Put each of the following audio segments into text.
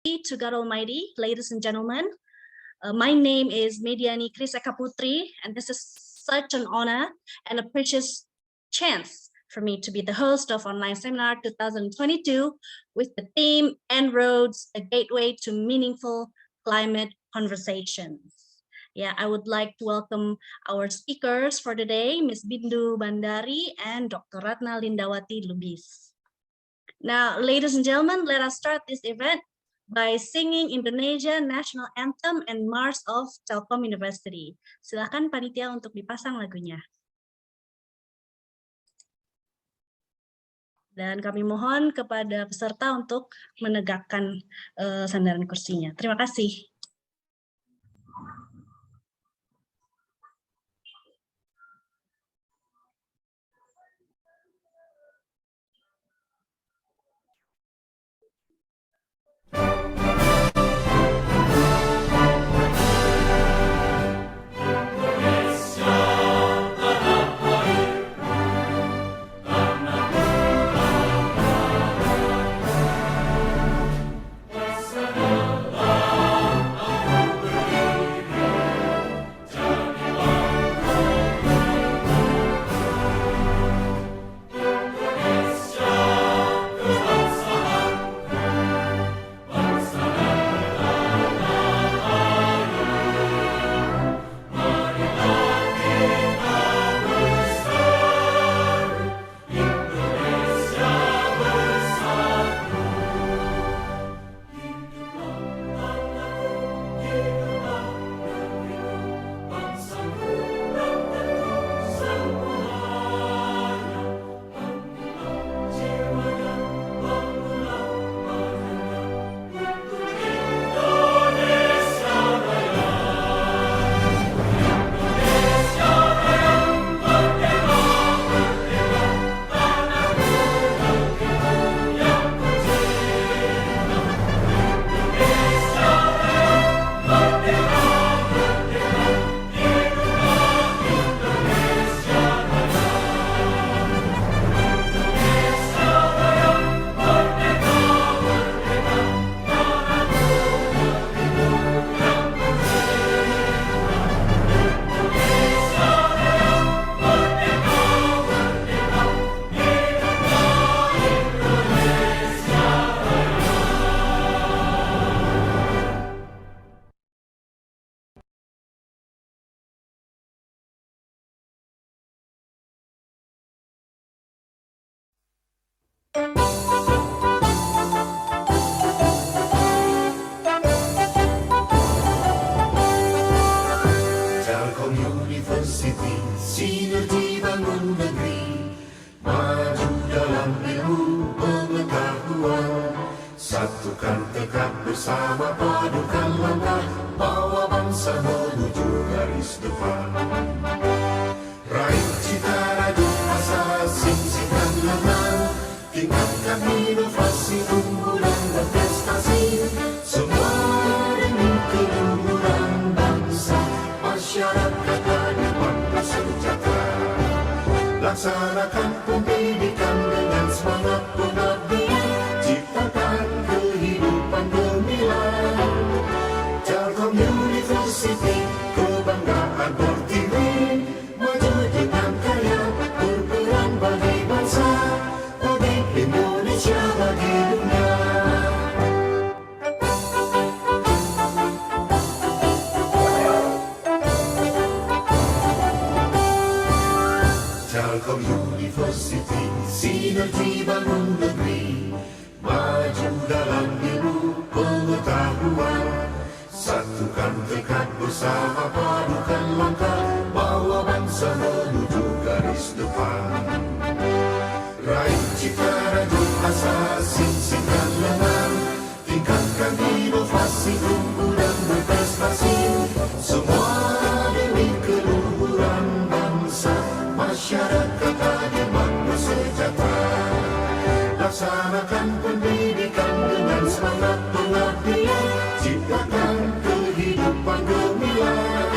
To God Almighty, ladies and gentlemen. My name is Mediani Kriseka Putri, and this is such an honor and a precious chance for me to be the host of Online Seminar 2022 with the theme En-ROADS, a Gateway to Meaningful Climate Conversations. Yeah, I would like to welcome our speakers for today, Ms. Bindu Bhandari and Dr. Ratna Lindawati Lubis. Now, ladies and gentlemen, let us start this event by singing Indonesia National Anthem and March of Telkom University. Silakan panitia untuk dipasang lagunya. Dan kami mohon kepada peserta untuk menegakkan sandaran kursinya. Terima kasih. Telkom University, sinergi bangun negeri, maju dalam ilmu pengetahuan, satukan tekad bersama, padukan langkah, bawa bangsa menuju garis depan. Raih cita rajut asa, sing-singkan lengan, tingkatkan inovasi, unggulan dan prestasi, semua demi keluhuran bangsa, masyarakat adil sejahtera. Laksanakan pendidikan dengan semangat pengabdian, ciptakan kehidupan gemilang. Telkom University, kebanggaan Pertiwi, maju dengan karya, berperan bagi bangsa, bagi Indonesia, bagi dunia. Telkom University, sinergi bangun negeri, maju dalam ilmu pengetahuan, satukan tekad bersama, padukan langkah, bawa bangsa menuju garis depan. Raih cita rajut asa, sing-singkan lengan, tingkatkan inovasi, unggulan berprestasi, semua demi keluhuran bangsa, masyarakat adil makmur sejahtera. Laksanakan pendidikan dengan semangat pengabdian, ciptakan kehidupan gemilang.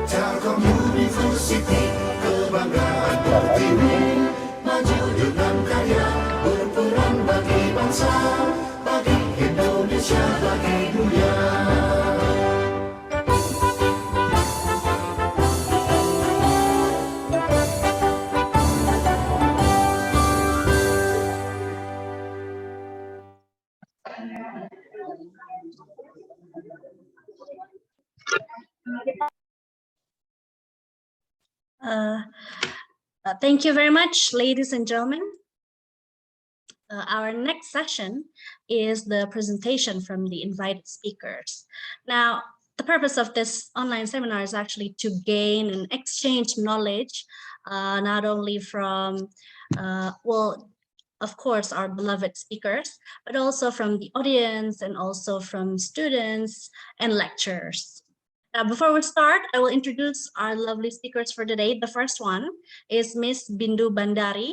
Telkom University, kebanggaan Pertiwi, maju dengan karya, berperan bagi bangsa, bagi Indonesia, Haleluya. Thank you very much, ladies and gentlemen. Our next session is the presentation from the invited speakers. Now, the purpose of this online seminar is actually to gain and exchange knowledge, not only from, well, of course, our beloved speakers, but also from the audience and also from students and lecturers. Now, before we start, I will introduce our lovely speakers for today. The first one is Miss Bindu Bhandari.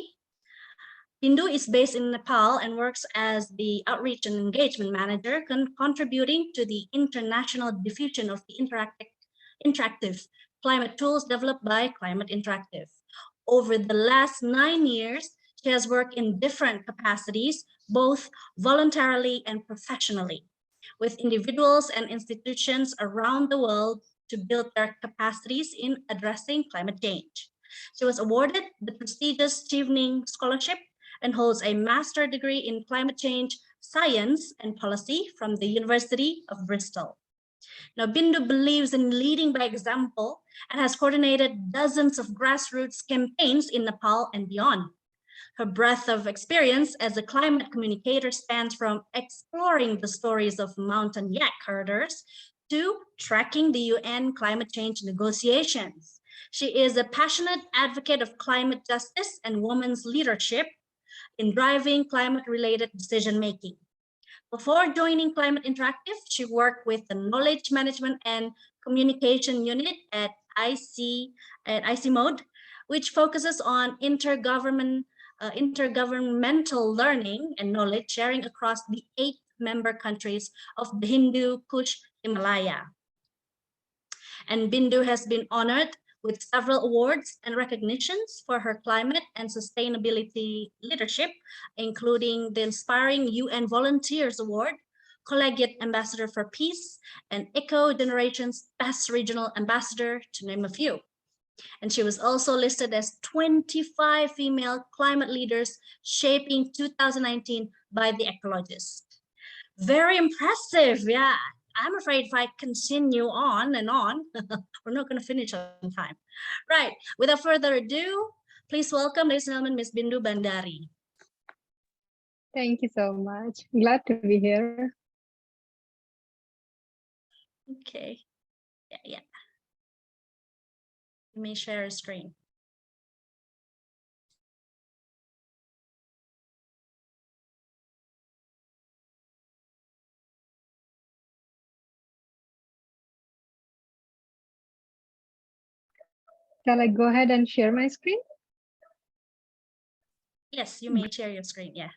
Bindu is based in Nepal and works as the Outreach and Engagement Manager, contributing to the international diffusion of the interactive climate tools developed by Climate Interactive. Over the last 9 years, she has worked in different capacities, both voluntarily and professionally, with individuals and institutions around the world to build their capacities in addressing climate change. She was awarded the prestigious Chevening Scholarship and holds a master's degree in climate change science and policy from the University of Bristol. Now, Bindu believes in leading by example and has coordinated dozens of grassroots campaigns in Nepal and beyond. Her breadth of experience as a climate communicator spans from exploring the stories of mountain yak herders to tracking the UN climate change negotiations. She is a passionate advocate of climate justice and women's leadership in driving climate-related decision-making. Before joining Climate Interactive, she worked with the Knowledge Management and Communication Unit at IC Mode, which focuses on intergovernmental learning and knowledge sharing across the 8 member countries of the Hindu Kush Himalaya. And Bindu has been honored with several awards and recognitions for her climate and sustainability leadership, including the Inspiring UN Volunteers Award, Collegiate Ambassador for Peace, and Eco Generation's Best Regional Ambassador, to name a few. And she was also listed as 25 female climate leaders shaping 2019 by The Ecologist. Very impressive, yeah. I'm afraid if I continue on and on, we're not going to finish on time. Right, without further ado, please welcome, ladies and gentlemen, Ms. Bindu Bhandari. Thank you so much. Glad to be here. Okay, yeah. You may share a screen. Shall I go ahead and share my screen? Yes, you may share your screen, yeah.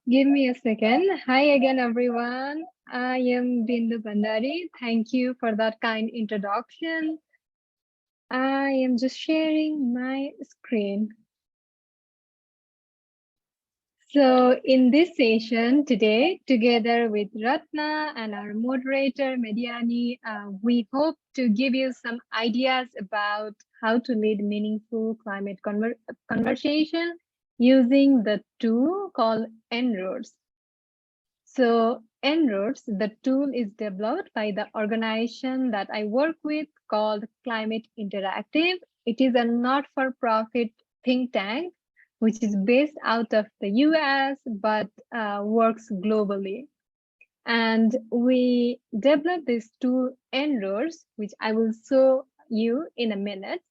Give me a second. Hi again, everyone. I am Bindu Bhandari. Thank you for that kind introduction. I am just sharing my screen. So in this session today, together with Ratna and our moderator, Mediani, we hope to give you some ideas about how to lead meaningful climate conversation using the tool called En-ROADS. So En-ROADS, the tool is developed by the organization that I work with called Climate Interactive. It is a not-for-profit think tank which is based out of the US, but works globally. And we developed this tool En-ROADS, which I will show you in a minute,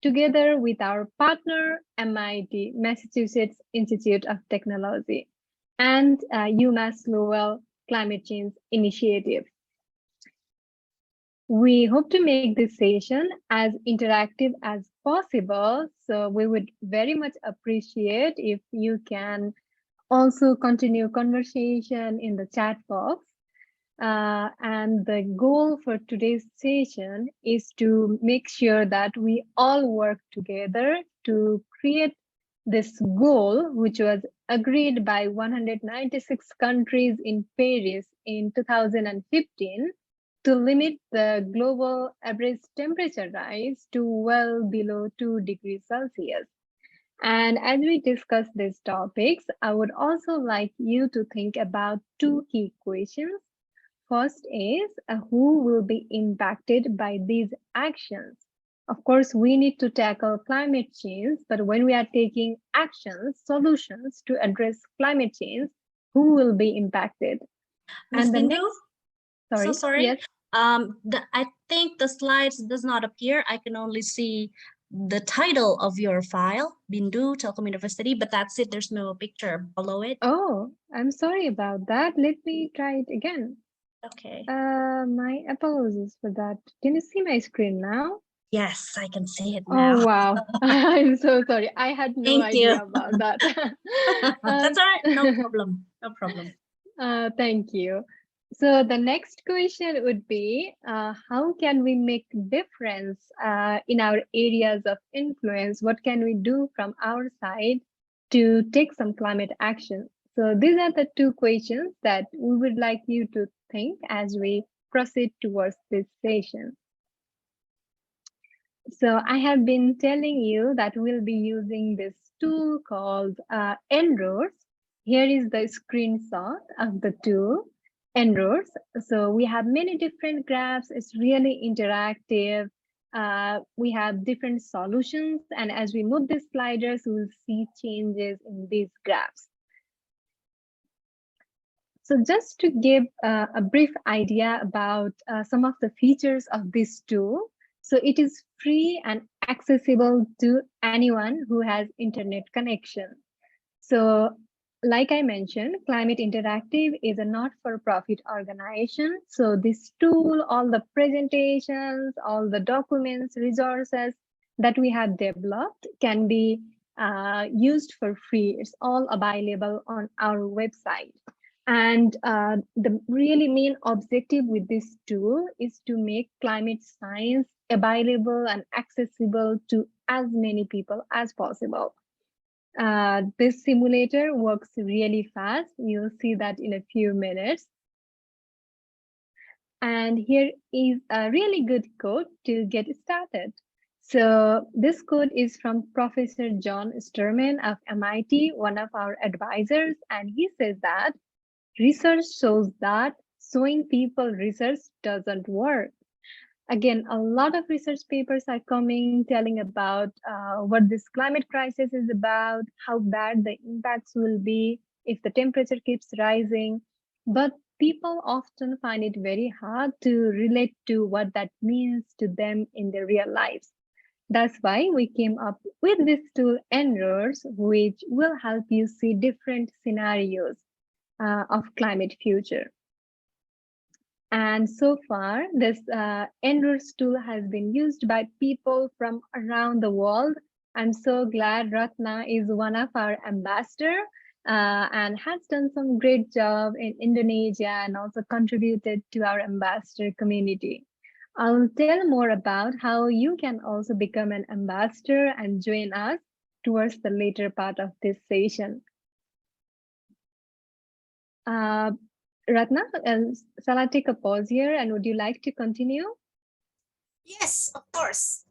together with our partner, MIT, Massachusetts Institute of Technology, and UMass Lowell Climate Change Initiative. We hope to make this session as interactive as possible, so we would very much appreciate if you can also continue conversation in the chat box. And the goal for today's session is to make sure that we all work together to create this goal, which was agreed by 196 countries in Paris in 2015 to limit the global average temperature rise to well below 2 degrees Celsius. And as we discuss these topics, I would also like you to think about two key questions. First is who will be impacted by these actions? Of course, we need to tackle climate change, but when we are taking actions, solutions to address climate change, who will be impacted? Miss And the Bindu, next, so sorry, sorry. yes. I think the slides does not appear. I can only see the title of your file, Bindu Telkom University, but that's it. There's no picture below it. Oh, I'm sorry about that. Let me try it again. Okay. My apologies for that. Can you see my screen now? Yes, I can see it Oh, now. wow. I'm so sorry. I had no Thank you. idea about that. That's all right. No problem. No problem. Thank you. So the next question would be, how can we make difference in our areas of influence? What can we do from our side to take some climate action? So these are the two questions that we would like you to think as we proceed towards this session. So I have been telling you that we'll be using this tool called En-ROADS. Here is the screenshot of the tool, En-ROADS. So we have many different graphs. It's really interactive. We have different solutions. And as we move the sliders, we'll see changes in these graphs. So just to give a brief idea about some of the features of this tool. So it is free and accessible to anyone who has internet connection. So like I mentioned, Climate Interactive is a not-for-profit organization. So this tool, all the presentations, all the documents, resources that we have developed can be used for free. It's all available on our website. And the really main objective with this tool is to make climate science available and accessible to as many people as possible. This simulator works really fast. You'll see that in a few minutes. And here is a really good code to get started. So this code is from Professor John Sterman of MIT, one of our advisors, and he says that research shows that showing people research doesn't work. Again, a lot of research papers are coming telling about what this climate crisis is about, how bad the impacts will be if the temperature keeps rising. But people often find it very hard to relate to what that means to them in their real lives. That's why we came up with this tool, En-ROADS, which will help you see different scenarios of climate future. And so far, this En-ROADS tool has been used by people from around the world. I'm so glad Ratna is one of our ambassadors and has done some great job in Indonesia and also contributed to our ambassador community. I'll tell more about how you can also become an ambassador and join us towards the later part of this session. Ratna, shall I take a pause here and would you like to continue? Yes, of course.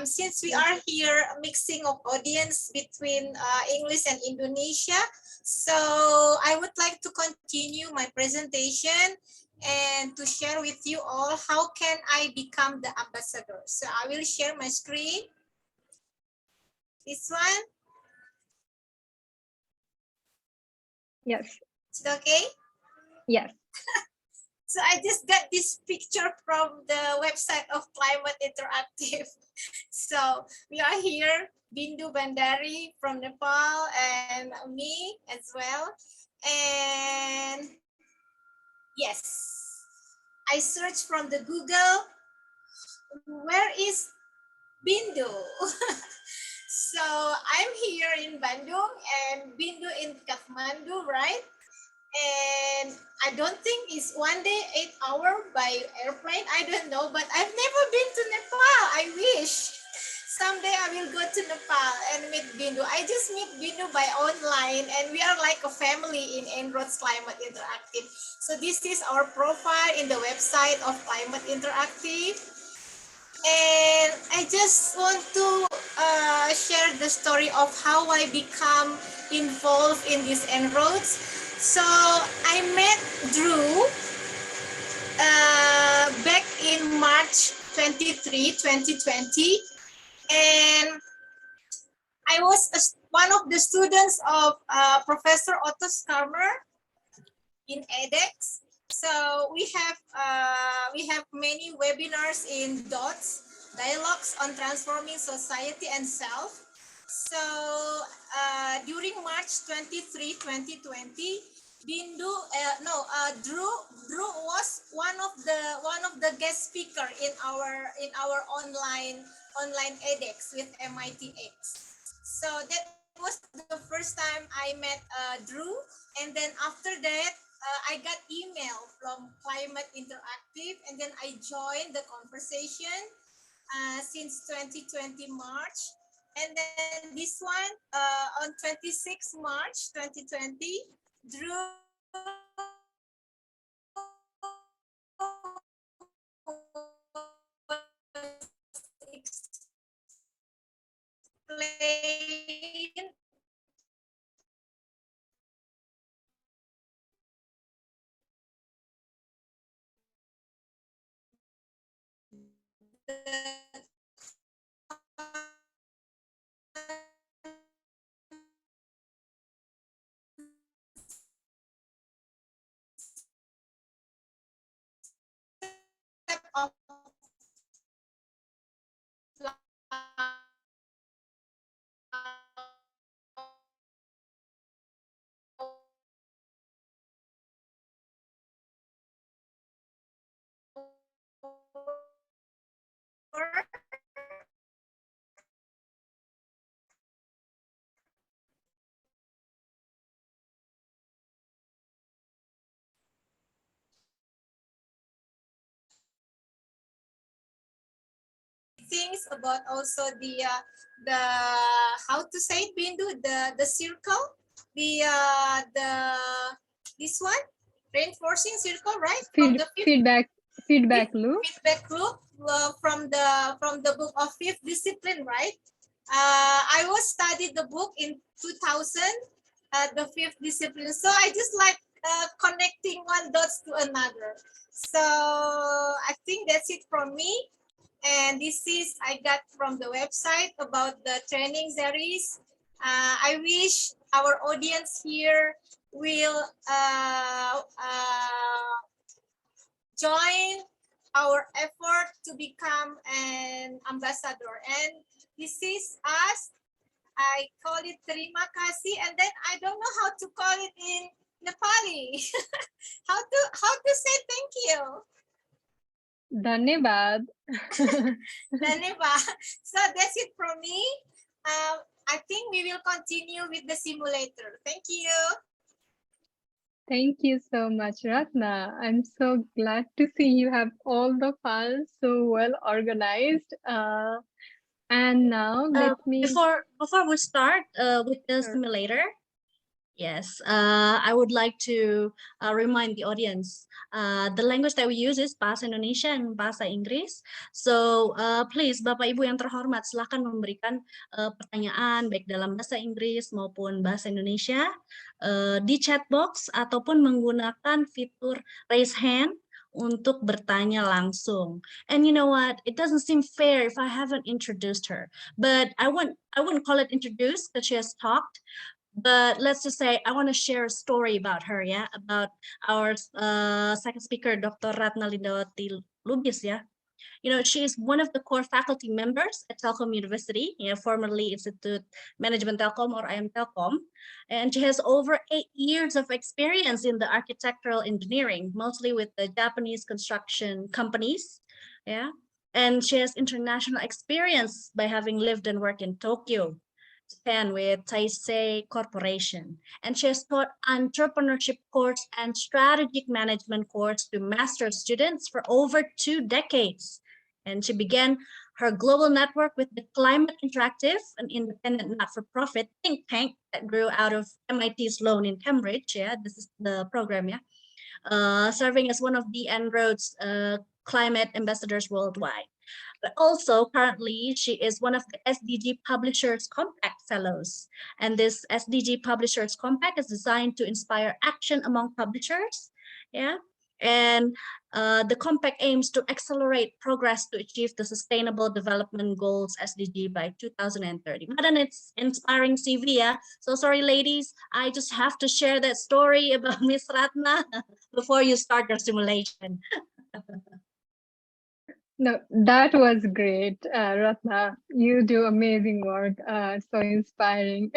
Since we are here mixing of audience between English and Indonesia, so I would like to continue my presentation and to share with you all how can I become the ambassador. So I will share my screen. This one. Yes. Is it okay? Yes. So I just got this picture from the website of Climate Interactive. So we are here, Bindu Bhandari from Nepal and me as well. And yes, I searched from the Google, where is Bindu? So I'm here in Bandung and Bindu in Kathmandu, right? And I don't think it's 1 day, 8 hours by airplane. I don't know, but I've never been to Nepal. I wish. someday I will go to Nepal and meet Bindu. I just meet Bindu by online, and we are like a family in En-ROAD's Climate Interactive. So this is our profile in the website of Climate Interactive. And I just want to share the story of how I become involved in this En-ROADS. So I met Drew back in March 23, 2020. And I was one of the students of Professor Otto Skarmer in edX. So we have many webinars in DOTS, Dialogues on Transforming Society and Self. So during March 23, 2020, Drew was one of the guest speaker in our online edX with MITx. So that was the first time I met Drew, and then after that I got email from Climate Interactive, and then I joined the conversation since 2020 March, and then this one on 26 March 2020, Drew explained of things about also the how to say it, Bindu, the circle, the this one, reinforcing circle, right? From the Feedback loop. Feedback loop from the book of Fifth Discipline, right? I was studied the book in 2000, the Fifth Discipline. So I just like connecting one dots to another. So I think that's it from me. And this is I got from the website about the training series. I wish our audience here will join our effort to become an ambassador. And this is us. I call it terima kasih, and then I don't know how to call it in Nepali. how to say thank you. Dhanyabad. Dhanyabad. So that's it from me. I think we will continue with the simulator. Thank you. Thank you so much, Ratna. I'm so glad to see you have all the files so well organized. And now let me... Before we start with the simulator, yes, I would like to remind the audience, the language that we use is Bahasa Indonesia and Bahasa Inggris. So please, Bapak Ibu yang terhormat, silakan memberikan pertanyaan baik dalam Bahasa Inggris maupun Bahasa Indonesia di chat box ataupun menggunakan fitur raise hand untuk bertanya langsung. And you know what? It doesn't seem fair if I haven't introduced her, but I wouldn't call it introduced because she has talked. But let's just say I want to share a story about her, yeah, about our second speaker, Dr. Ratna Lindawati Lubis, yeah. You know, she is one of the core faculty members at Telkom University, you know, formerly Institute Management Telkom or IM Telkom, and she has over 8 years of experience in the architectural engineering, mostly with the Japanese construction companies, yeah. And she has international experience by having lived and worked in Tokyo, Japan with Taisei Corporation, and she has taught entrepreneurship course and strategic management course to master's students for over 2 decades. And she began Her global network with the Climate Interactive, an independent not-for-profit think tank that grew out of MIT Sloan in Cambridge. Yeah, this is the program. Yeah, serving as one of the En-ROAD's climate ambassadors worldwide. But also currently she is one of the SDG Publishers Compact Fellows. And this SDG Publishers Compact is designed to inspire action among publishers. Yeah. And the compact aims to accelerate progress to achieve the Sustainable Development Goals SDG by 2030. What an inspiring CV, yeah? So sorry, ladies, I just have to share that story about Miss Ratna before you start your simulation. No, that was great, Ratna. You do amazing work, so inspiring.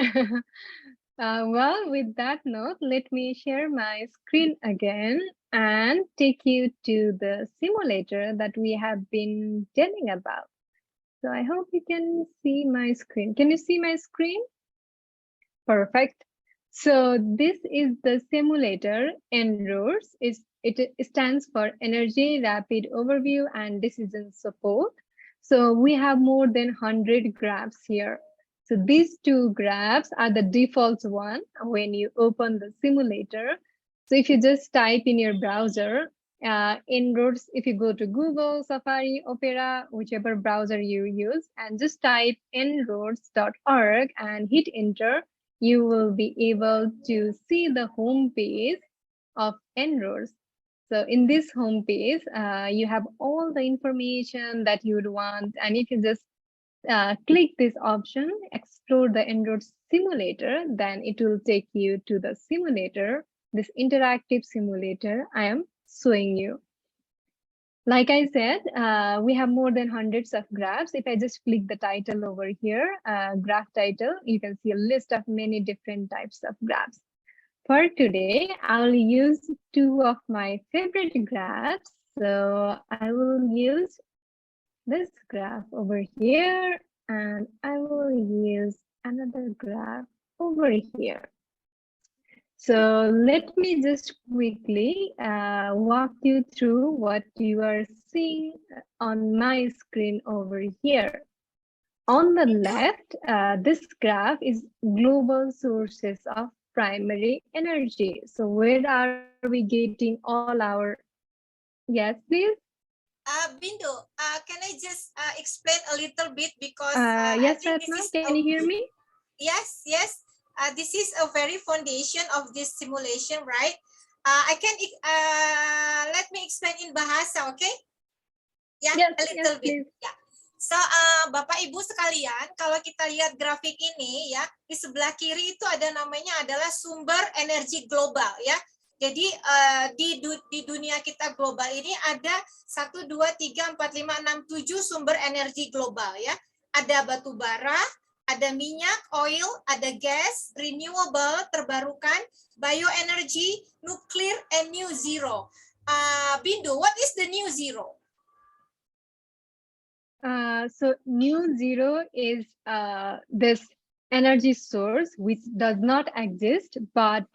Well, with that note, let me share my screen again and take you to the simulator that we have been telling about. So I hope you can see my screen. Can you see my screen? Perfect. So this is the simulator En-ROADS. It stands for Energy Rapid Overview and Decision Support. So we have more than 100 graphs here. So these two graphs are the default one when you open the simulator. So if you just type in your browser, En-ROADS, if you go to Google, Safari, Opera, whichever browser you use, and just type enroads.org and hit enter, you will be able to see the home page of En-ROADS. So in this home page, you have all the information that you would want. And if you just click this option, explore the En-ROADS simulator, then it will take you to the simulator, this interactive simulator I am showing you. Like I said, we have more than hundreds of graphs. If I just click the title over here, graph title, you can see a list of many different types of graphs. For today, I'll use two of my favorite graphs. So I will use this graph over here, and I will use another graph over here. So let me just quickly walk you through what you are seeing on my screen over here. On the left, this graph is global sources of primary energy. So where are we getting all our, yes, please? Bindu, can I just explain a little bit because yes, I think Ratna, this is can you hear me? Yes, yes. This is a very foundation of this simulation, right? I can let me explain in bahasa, okay? Ya, Yes, a little yes, bit. please. Ya. So, Bapak Ibu sekalian, kalau kita lihat grafik ini ya, di sebelah kiri itu ada namanya adalah sumber energi global ya. Jadi di dunia kita global ini ada 1, 2, 3, 4, 5, 6, 7 sumber energi global ya. Ada batu bara, ada minyak, oil, ada gas, renewable, terbarukan, bioenergy, nuclear, and new zero. Bindu, what is the new zero? So new zero is this energy source which does not exist, but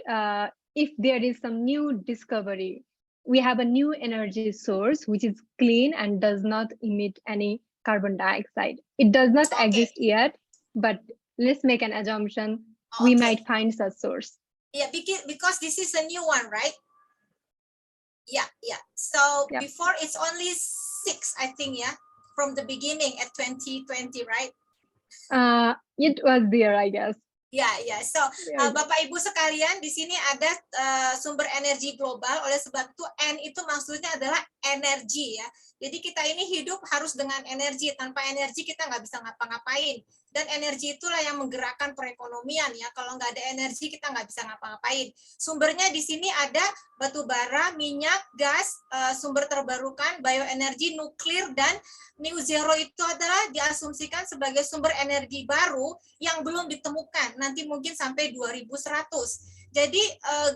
if there is some new discovery, we have a new energy source which is clean and does not emit any carbon dioxide. It does not exist yet, but let's make an assumption we might find such source. Yeah, because this is a new one, right? Yeah, yeah. So before it's only 6, I think, yeah, from the beginning at 2020, right? It was there, I guess. Ya, ya. So, Bapak Ibu sekalian, di sini ada sumber energi global. Oleh sebab itu, N itu maksudnya adalah energi ya. Jadi kita ini hidup harus dengan energi. Tanpa energi kita nggak bisa ngapa-ngapain. Dan energi itulah yang menggerakkan perekonomian ya. Kalau nggak ada energi kita nggak bisa ngapa-ngapain. Sumbernya di sini ada batu bara, minyak, gas, sumber terbarukan, bioenergi, nuklir, dan new zero itu adalah diasumsikan sebagai sumber energi baru yang belum ditemukan. Nanti mungkin sampai 2100. Jadi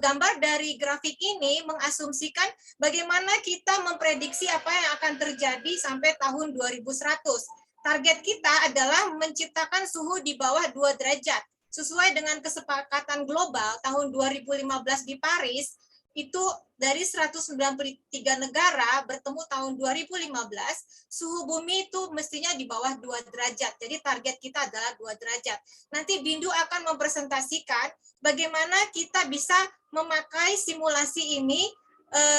gambar dari grafik ini mengasumsikan bagaimana kita memprediksi apa yang akan terjadi sampai tahun 2100. Target kita adalah menciptakan suhu di bawah 2 derajat. Sesuai dengan kesepakatan global tahun 2015 di Paris, itu dari 193 negara bertemu tahun 2015, suhu bumi itu mestinya di bawah 2 derajat. Jadi target kita adalah 2 derajat. Nanti Bindu akan mempresentasikan bagaimana kita bisa memakai simulasi ini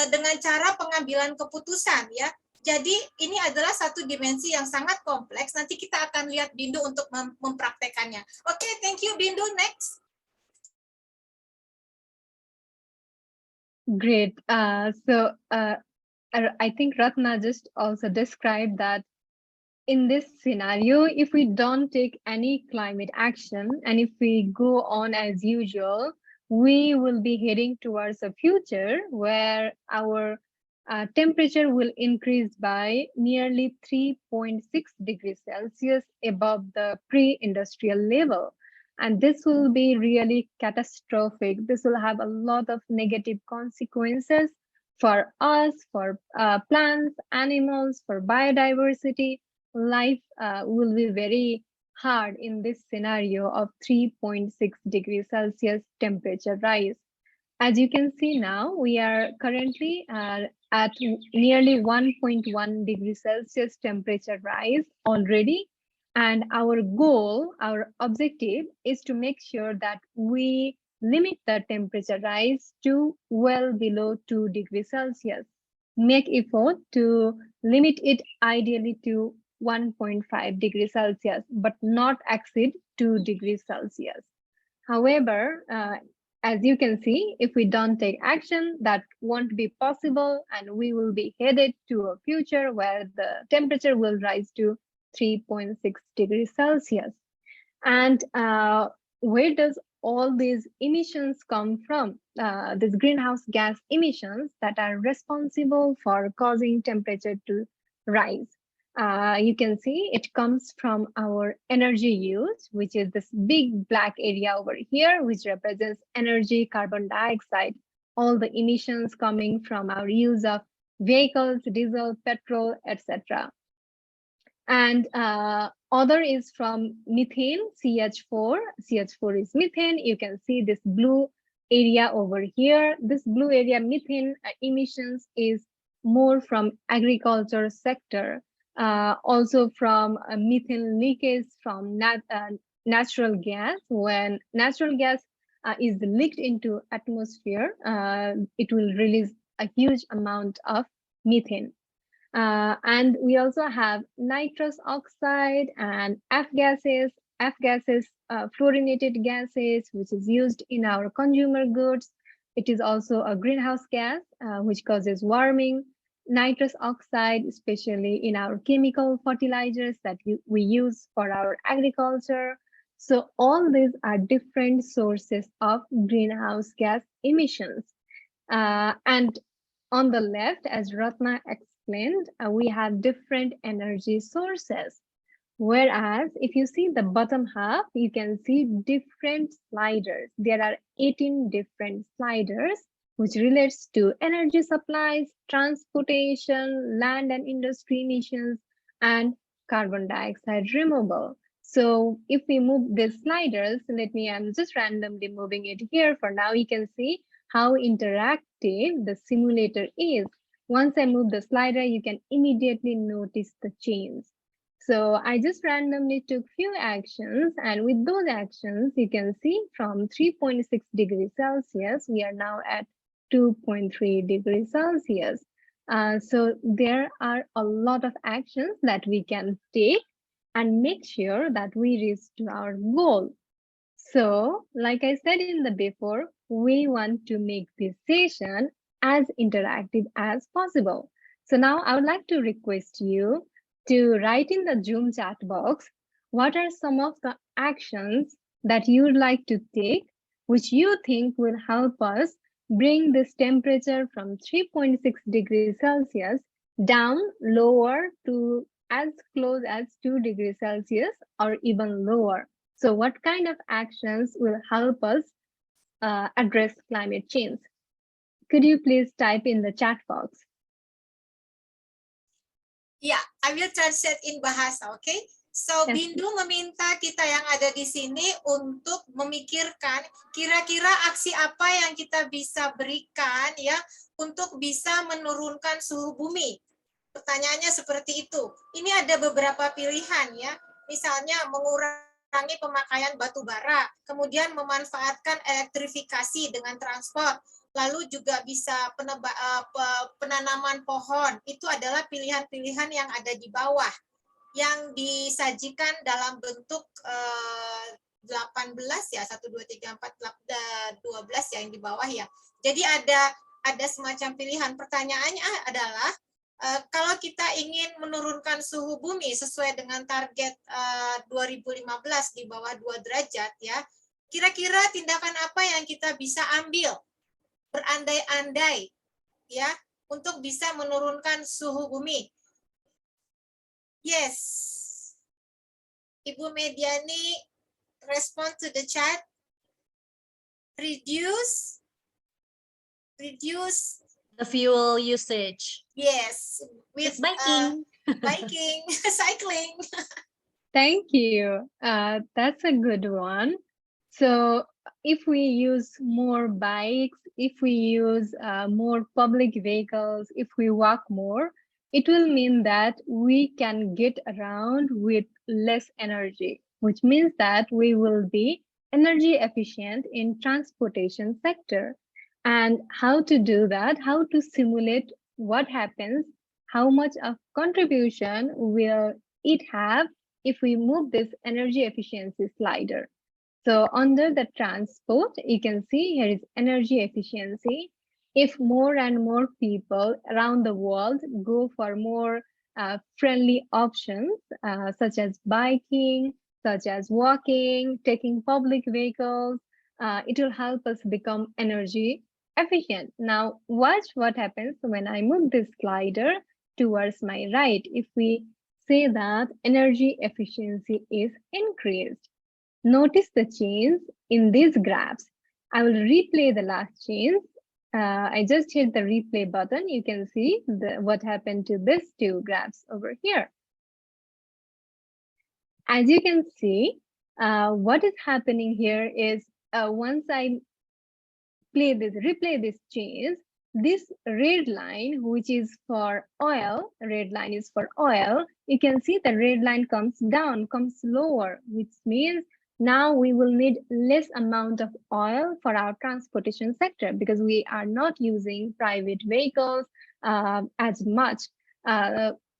dengan cara pengambilan keputusan ya. Jadi ini adalah satu dimensi yang sangat kompleks. Nanti kita akan lihat Bindu untuk mempraktekannya. Oke, thank you Bindu. Next. Great. I think Ratna just also described that in this scenario, if we don't take any climate action and if we go on as usual, we will be heading towards a future where our temperature will increase by nearly 3.6 degrees Celsius above the pre-industrial level. And this will be really catastrophic. This will have a lot of negative consequences for us, for plants, animals, for biodiversity. Life will be very hard in this scenario of 3.6 degrees Celsius temperature rise. As you can see now, we are currently at nearly 1.1 degrees Celsius temperature rise already. And our goal, our objective is to make sure that we limit the temperature rise to well below 2 degrees Celsius. Make effort to limit it ideally to 1.5 degrees Celsius, but not exceed 2 degrees Celsius. However, as you can see, if we don't take action, that won't be possible, and we will be headed to a future where the temperature will rise to 3.6 degrees Celsius. And where does all these emissions come from? These greenhouse gas emissions that are responsible for causing temperature to rise. You can see it comes from our energy use, which is this big black area over here, which represents energy, carbon dioxide, all the emissions coming from our use of vehicles, diesel, petrol, etc. And other is from methane, CH4. CH4 is methane. You can see this blue area over here. This blue area methane emissions is more from agriculture sector. Also from methane leakage from natural gas. When natural gas is leaked into atmosphere, it will release a huge amount of methane. And we also have nitrous oxide and F gases, fluorinated gases, which is used in our consumer goods. It is also a greenhouse gas, which causes warming. Nitrous oxide, especially in our chemical fertilizers that we use for our agriculture. So all these are different sources of greenhouse gas emissions. And on the left, as Ratna explained, we have different energy sources. Whereas if you see the bottom half, you can see different sliders. There are 18 different sliders, which relates to energy supplies, transportation, land and industry emissions, and carbon dioxide removal. So if we move the sliders, I'm just randomly moving it here. For now, you can see how interactive the simulator is. Once I move the slider, you can immediately notice the change. So I just randomly took few actions, and with those actions, you can see from 3.6 degrees Celsius, we are now at 2.3 degrees Celsius. So there are a lot of actions that we can take and make sure that we reach to our goal. So like I said in the before, we want to make this session as interactive as possible. So now I would like to request you to write in the Zoom chat box, what are some of the actions that you would like to take, which you think will help us bring this temperature from 3.6 degrees Celsius down lower to as close as 2 degrees Celsius or even lower. So what kind of actions will help us address climate change? Could you please type in the chat box? Yeah, I will translate in bahasa, okay? So Bindu meminta kita yang ada di sini untuk memikirkan kira-kira aksi apa yang kita bisa berikan ya untuk bisa menurunkan suhu bumi? Pertanyaannya seperti itu. Ini ada beberapa pilihan ya. Misalnya mengurangi pemakaian batu bara, kemudian memanfaatkan elektrifikasi dengan transport, lalu juga bisa penanaman pohon. Itu adalah pilihan-pilihan yang ada di bawah, yang disajikan dalam bentuk 18 ya, 1, 2, 3, 4, 12 ya yang di bawah ya. Jadi ada semacam pilihan. Pertanyaannya adalah, kalau kita ingin menurunkan suhu bumi sesuai dengan target 2015 di bawah 2 derajat ya, kira-kira tindakan apa yang kita bisa ambil berandai-andai ya untuk bisa menurunkan suhu bumi? Yes, Ibu Mediani respond to the chat. Reduce The fuel usage. yes, With with biking. biking, cycling. Thank you. That's a good one. So if we use more bikes, if we use more public vehicles, if we walk more, it will mean that we can get around with less energy, which means that we will be energy efficient in transportation sector. And how to do that, how to simulate what happens, how much of contribution will it have if we move this energy efficiency slider. So under the transport, you can see here is energy efficiency. If more and more people around the world go for more friendly options, such as biking, such as walking, taking public vehicles, it will help us become energy efficient. Now, watch what happens when I move this slider towards my right. If we say that energy efficiency is increased, notice the change in these graphs. I will replay the last change. I just hit the replay button. You can see what happened to these two graphs over here. As you can see, what is happening here is once I replay this change, this red line, which is for oil, red line is for oil, you can see the red line comes down, comes lower, which means now we will need less amount of oil for our transportation sector because we are not using private vehicles as much,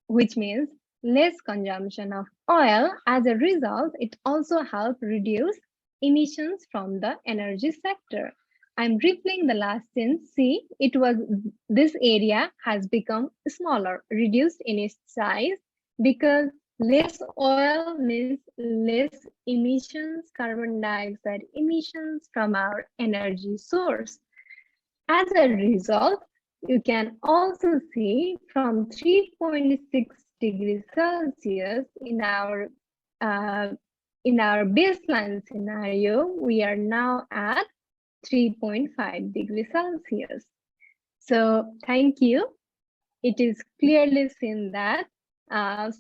which means less consumption of oil. As a result, it also helps reduce emissions from the energy sector. I'm replaying the last sentence. See, this area has become smaller, reduced in its size because less oil means less emissions, carbon dioxide emissions from our energy source. As a result, you can also see from 3.6 degrees Celsius in our baseline scenario, we are now at 3.5 degrees Celsius. So thank you. It is clearly seen that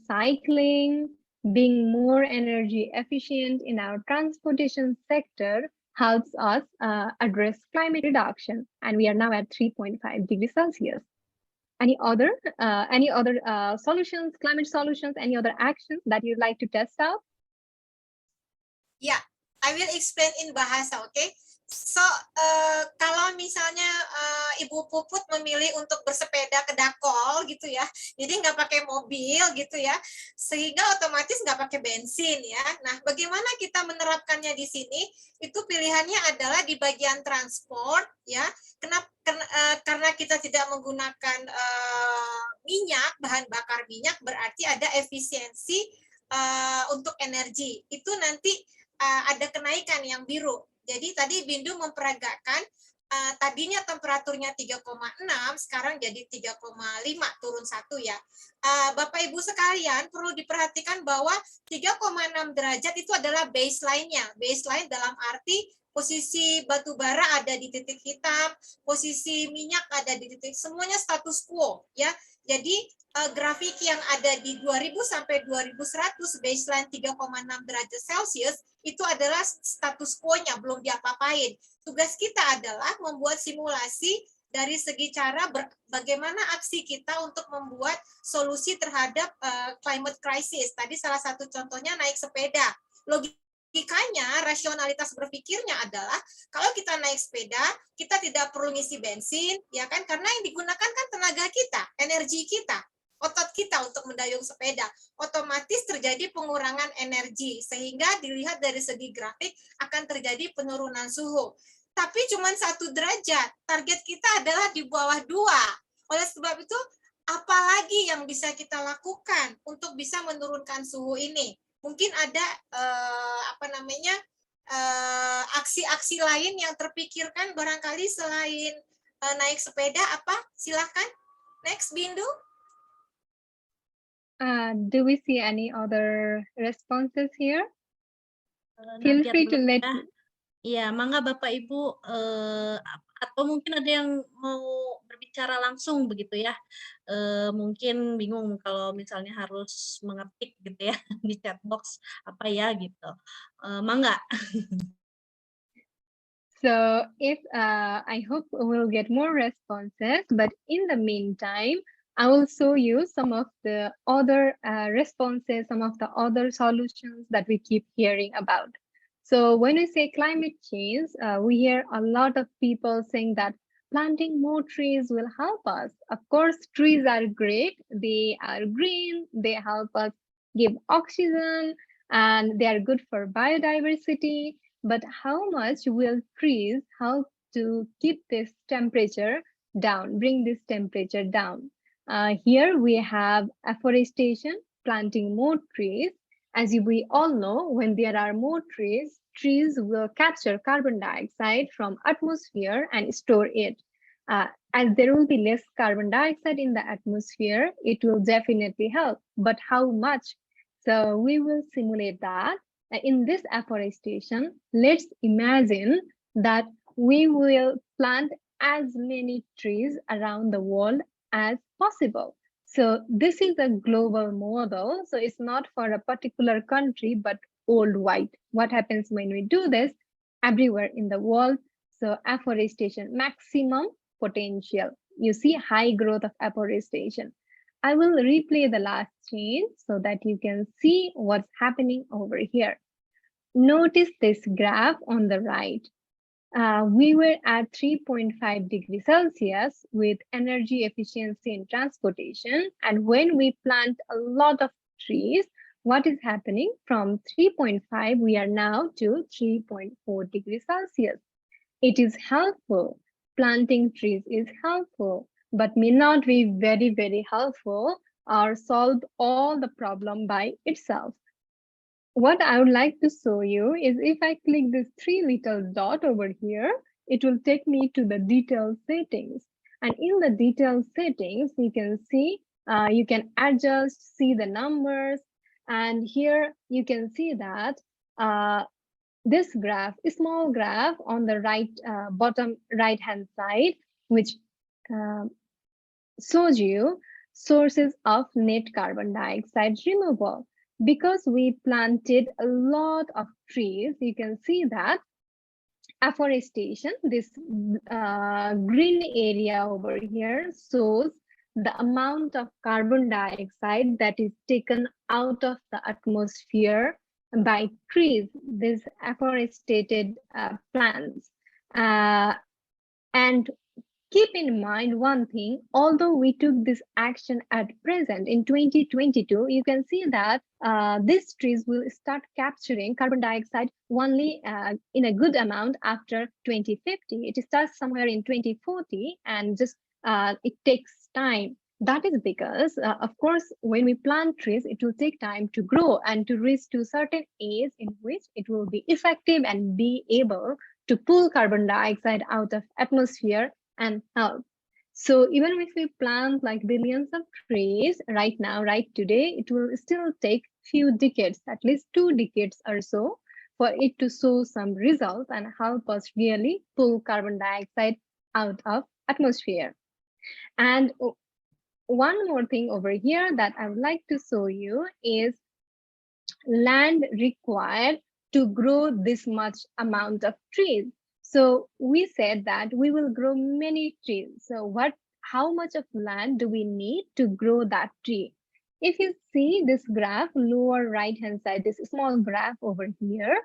cycling, being more energy efficient in our transportation sector helps us address climate reduction, and we are now at 3.5 degrees Celsius. Any other solutions, climate solutions, any other actions that you'd like to test out? Yeah, I will explain in bahasa, okay? So, kalau misalnya Ibu Puput memilih untuk bersepeda ke Dakol gitu ya, jadi nggak pakai mobil gitu ya, sehingga otomatis nggak pakai bensin ya. Nah, bagaimana kita menerapkannya di sini? Itu pilihannya adalah di bagian transport ya. Karena kita tidak menggunakan minyak, bahan bakar minyak, berarti ada efisiensi untuk energi. Itu nanti ada kenaikan yang biru. Jadi tadi Bindu memperagakan tadinya temperaturnya 3,6, sekarang jadi 3,5, turun 1 ya. Bapak Ibu sekalian perlu diperhatikan bahwa 3,6 derajat itu adalah baseline-nya. Baseline dalam arti posisi batu bara ada di titik hitam, posisi minyak ada di titik, semuanya status quo ya. Jadi grafik yang ada di 2000 sampai 2100 baseline 3,6 derajat Celcius itu adalah status quo-nya, belum diapa-apain. Tugas kita adalah membuat simulasi dari segi cara bagaimana aksi kita untuk membuat solusi terhadap climate crisis. Tadi salah satu contohnya naik sepeda. Logikanya, rasionalitas berpikirnya adalah kalau kita naik sepeda, kita tidak perlu ngisi bensin, ya kan? Karena yang digunakan kan tenaga kita, energi kita, otot kita untuk mendayung sepeda. Otomatis terjadi pengurangan energi, sehingga dilihat dari segi grafik akan terjadi penurunan suhu. Tapi cuma 1 derajat, target kita adalah di bawah 2. Oleh sebab itu, apalagi yang bisa kita lakukan untuk bisa menurunkan suhu ini? Mungkin ada aksi-aksi lain yang terpikirkan barangkali selain naik sepeda apa? Silahkan. Next, Bindu. Do we see any other responses here? Feel free to let. Iya, mangga Bapak Ibu, atau mungkin ada yang mau berbicara langsung begitu ya. Mungkin bingung kalau misalnya harus mengetik gitu ya di chat box apa ya gitu. Mangga. So if I hope we'll get more responses, but in the meantime, I will show you some of the other responses, some of the other solutions that we keep hearing about. So when we say climate change, we hear a lot of people saying that planting more trees will help us. Of course, trees are great. They are green. They help us give oxygen and they are good for biodiversity. But how much will trees help to keep this temperature down, bring this temperature down? Here we have afforestation, planting more trees. As we all know, when there are more trees, trees will capture carbon dioxide from atmosphere and store it. As there will be less carbon dioxide in the atmosphere, it will definitely help. But how much? So we will simulate that. In this afforestation, let's imagine that we will plant as many trees around the world as possible. So this is a global model. So it's not for a particular country, but worldwide. What happens when we do this? Everywhere in the world. So afforestation, maximum potential. You see high growth of afforestation. I will replay the last screen so that you can see what's happening over here. Notice this graph on the right. We were at 3.5 degrees Celsius with energy efficiency in transportation. And when we plant a lot of trees, what is happening? From 3.5, we are now to 3.4 degrees Celsius. It is helpful. Planting trees is helpful, but may not be very, very helpful or solve all the problem by itself. What I would like to show you is if I click this 3 little dot over here, it will take me to the detailed settings. And in the detailed settings, you can see, you can adjust, see the numbers. And here you can see that this graph, a small graph on the right bottom right hand side, which shows you sources of net carbon dioxide removal. Because we planted a lot of trees, you can see that afforestation, this green area over here shows the amount of carbon dioxide that is taken out of the atmosphere by trees, these afforested plants. And keep in mind one thing, although we took this action at present in 2022, you can see that these trees will start capturing carbon dioxide only in a good amount after 2050. It starts somewhere in 2040 and just it takes time. That is because, of course, when we plant trees, it will take time to grow and to reach to a certain age in which it will be effective and be able to pull carbon dioxide out of atmosphere and help. So even if we plant like billions of trees right now, right today, it will still take few decades, at least 2 decades or so, for it to show some results and help us really pull carbon dioxide out of atmosphere. And one more thing over here that I would like to show you is land required to grow this much amount of trees. So we said that we will grow many trees. So how much of land do we need to grow that tree? If you see this graph, lower right hand side, this small graph over here,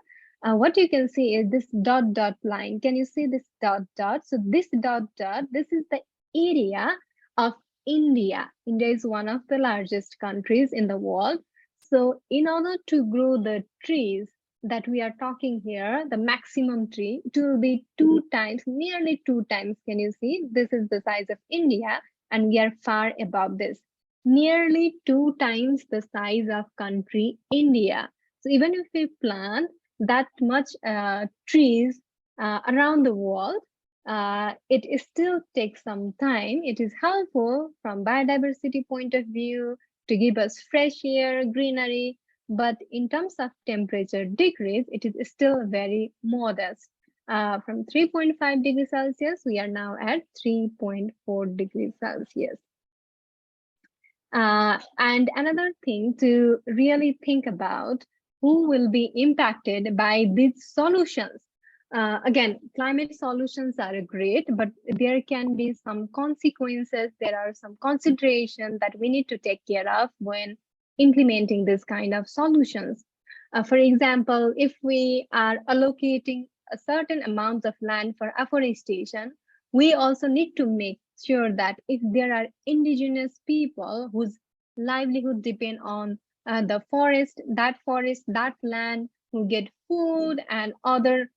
what you can see is this dot dot line. Can you see this dot dot? So this dot dot, this is the area of India. India is one of the largest countries in the world. So in order to grow the trees that we are talking here, the maximum tree, it will be 2 times, nearly 2 times. Can you see? This is the size of India, and we are far above this. Nearly 2 times the size of country India. So even if we plant that much trees around the world, it still takes some time. It is helpful from biodiversity point of view to give us fresh air, greenery, but in terms of temperature decrease, it is still very modest. From 3.5 degrees Celsius, we are now at 3.4 degrees Celsius. And another thing to really think about, who will be impacted by these solutions. Again, climate solutions are great, but there can be some consequences. There are some considerations that we need to take care of when implementing this kind of solutions. For example, if we are allocating a certain amount of land for afforestation, we also need to make sure that if there are indigenous people whose livelihood depend on the forest, that land, who get food and other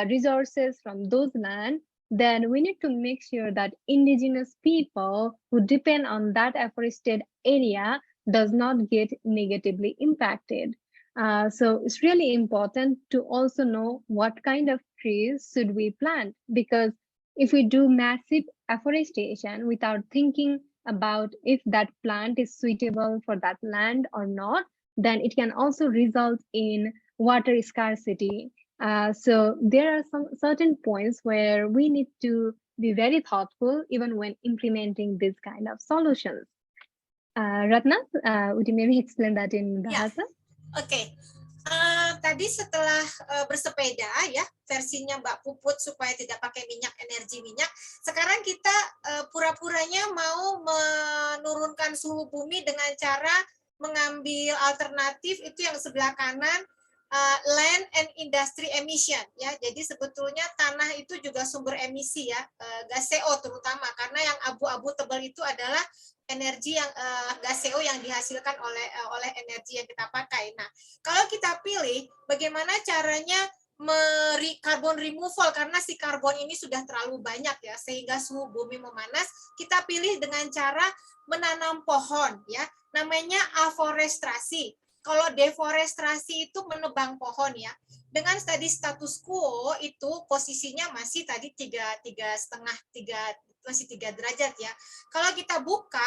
resources from those land, then we need to make sure that indigenous people who depend on that afforested area does not get negatively impacted. So it's really important to also know what kind of trees should we plant, because if we do massive afforestation without thinking about if that plant is suitable for that land or not, then it can also result in water scarcity. So there are some certain points where we need to be very thoughtful even when implementing this kind of solutions. Ratna, would you maybe explain that in Bahasa? Oke. Tadi setelah bersepeda ya, versinya Mbak Puput supaya tidak pakai energi minyak. Sekarang kita pura-puranya mau menurunkan suhu bumi dengan cara mengambil alternatif itu yang sebelah kanan, land and industry emission ya. Jadi sebetulnya tanah itu juga sumber emisi ya, gas CO terutama, karena yang abu-abu tebal itu adalah energi yang gas CO yang dihasilkan oleh energi yang kita pakai. Nah, kalau kita pilih bagaimana caranya carbon removal, karena si karbon ini sudah terlalu banyak ya sehingga suhu bumi memanas, kita pilih dengan cara menanam pohon ya, namanya afforestrasi. Kalau deforestasi itu menebang pohon ya. Dengan tadi status quo itu posisinya masih tadi 3 derajat ya. Kalau kita buka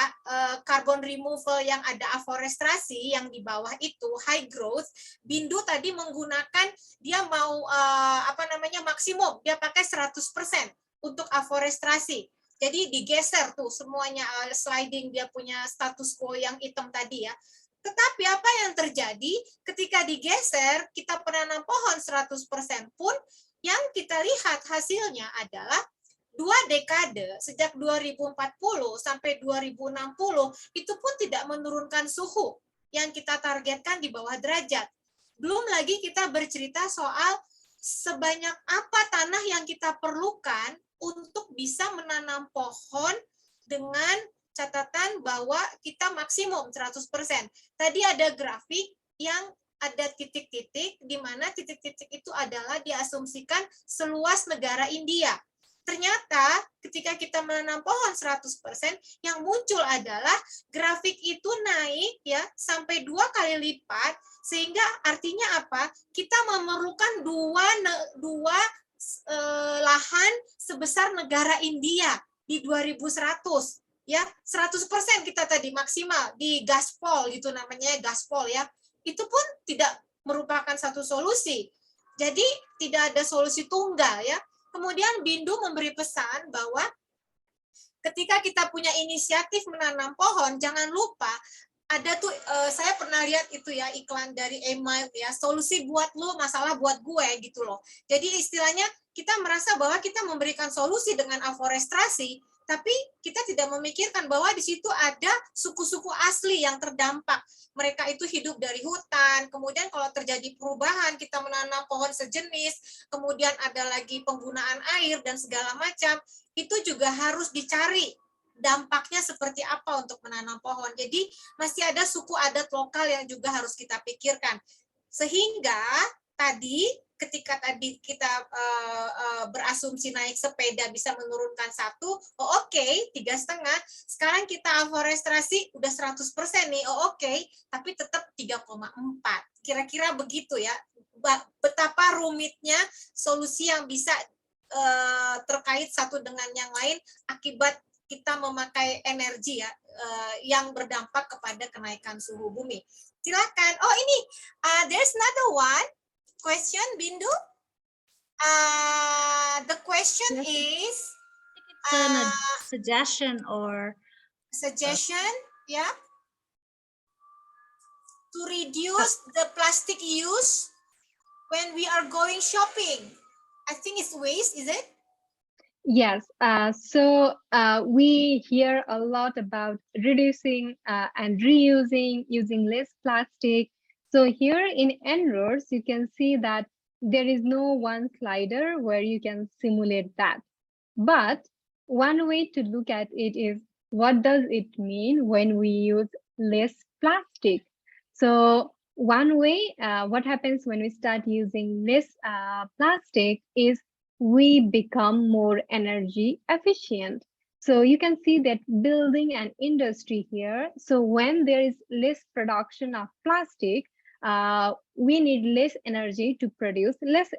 carbon removal yang ada afforestrasi yang di bawah itu high growth, Bindu tadi menggunakan dia mau maksimum dia pakai 100% untuk afforestrasi. Jadi digeser tuh semuanya sliding dia punya status quo yang hitam tadi ya. Tetapi apa yang terjadi ketika digeser, kita penanam pohon 100% pun, yang kita lihat hasilnya adalah 2 dekade, sejak 2040 sampai 2060, itu pun tidak menurunkan suhu yang kita targetkan di bawah derajat. Belum lagi kita bercerita soal sebanyak apa tanah yang kita perlukan untuk bisa menanam pohon dengan catatan bahwa kita maksimum 100%. Tadi ada grafik yang ada titik-titik, di mana titik-titik itu adalah diasumsikan seluas negara India. Ternyata ketika kita menanam pohon 100%, yang muncul adalah grafik itu naik ya sampai 2 kali lipat, sehingga artinya apa? Kita memerlukan dua lahan sebesar negara India di 2100. Ya, 100% kita tadi maksimal di gaspol gitu namanya, gaspol ya. Itu pun tidak merupakan satu solusi. Jadi tidak ada solusi tunggal ya. Kemudian Bindu memberi pesan bahwa ketika kita punya inisiatif menanam pohon, jangan lupa ada tuh saya pernah lihat itu ya iklan dari email ya, solusi buat lu, masalah buat gue gitu loh. Jadi istilahnya kita merasa bahwa kita memberikan solusi dengan afforestasi, tapi kita tidak memikirkan bahwa di situ ada suku-suku asli yang terdampak. Mereka itu hidup dari hutan, kemudian kalau terjadi perubahan kita menanam pohon sejenis, kemudian ada lagi penggunaan air dan segala macam, itu juga harus dicari dampaknya seperti apa untuk menanam pohon. Jadi masih ada suku adat lokal yang juga harus kita pikirkan. Sehingga tadi ketika tadi kita berasumsi naik sepeda bisa menurunkan 1, oh oke, 3,5. Sekarang kita afforestasi udah 100% nih, oh oke, tapi tetap 3,4. Kira-kira begitu ya. Betapa rumitnya solusi yang bisa terkait satu dengan yang lain akibat kita memakai energi ya yang berdampak kepada kenaikan suhu bumi. Silakan. Oh ini, there's another one question, Bindu. The question Yes. is It's a suggestion or suggestion, yeah, to reduce the plastic use when we are going shopping. I think it's waste, is it? Yes, so we hear a lot about reducing and reusing, using less plastic. So here in En-ROADS, you can see that there is no one slider where you can simulate that. But one way to look at it is, what does it mean when we use less plastic? So one way, what happens when we start using less plastic is we become more energy efficient. So you can see that building and industry here. So when there is less production of plastic, we need less energy to produce less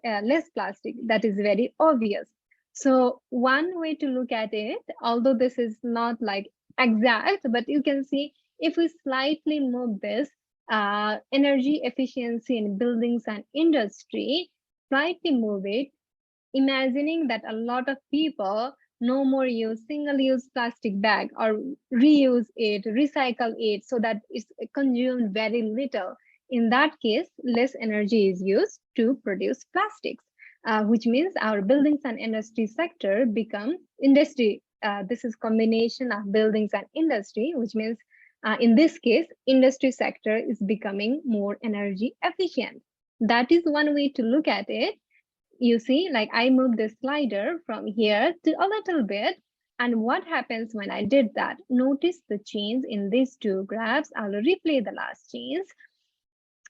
plastic. That is very obvious. So one way to look at it, although this is not like exact, but you can see if we slightly move this energy efficiency in buildings and industry, slightly move it, imagining that a lot of people no more use single-use plastic bag or reuse it, recycle it so that it's consumed very little. In that case, less energy is used to produce plastics, which means our buildings and industry sector become industry. This is combination of buildings and industry, which means in this case, industry sector is becoming more energy efficient. That is one way to look at it. You see, like I moved the slider from here to a little bit. And what happens when I did that? Notice the change in these two graphs. I'll replay the last change.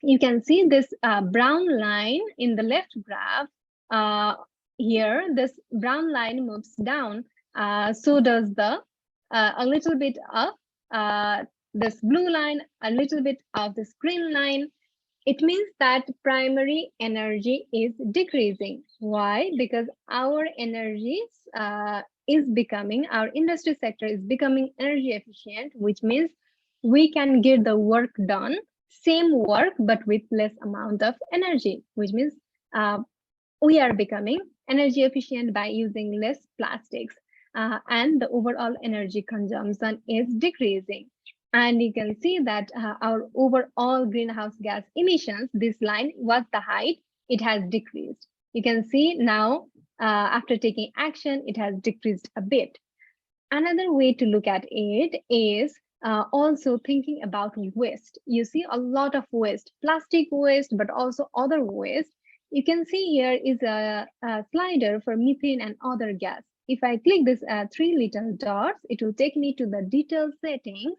You can see this brown line in the left graph. Here, this brown line moves down. So does the a little bit of this blue line, a little bit of this green line. It means that primary energy is decreasing. Why? Because our energies is becoming, our industry sector is becoming energy efficient, which means we can get the work done, same work, but with less amount of energy, which means we are becoming energy efficient by using less plastics, and the overall energy consumption is decreasing. And you can see that our overall greenhouse gas emissions, this line was the height, it has decreased. You can see now, after taking action, it has decreased a bit. Another way to look at it is also thinking about waste. You see a lot of waste, plastic waste, but also other waste. You can see here is a slider for methane and other gas. If I click this 3 little dots, it will take me to the detailed settings.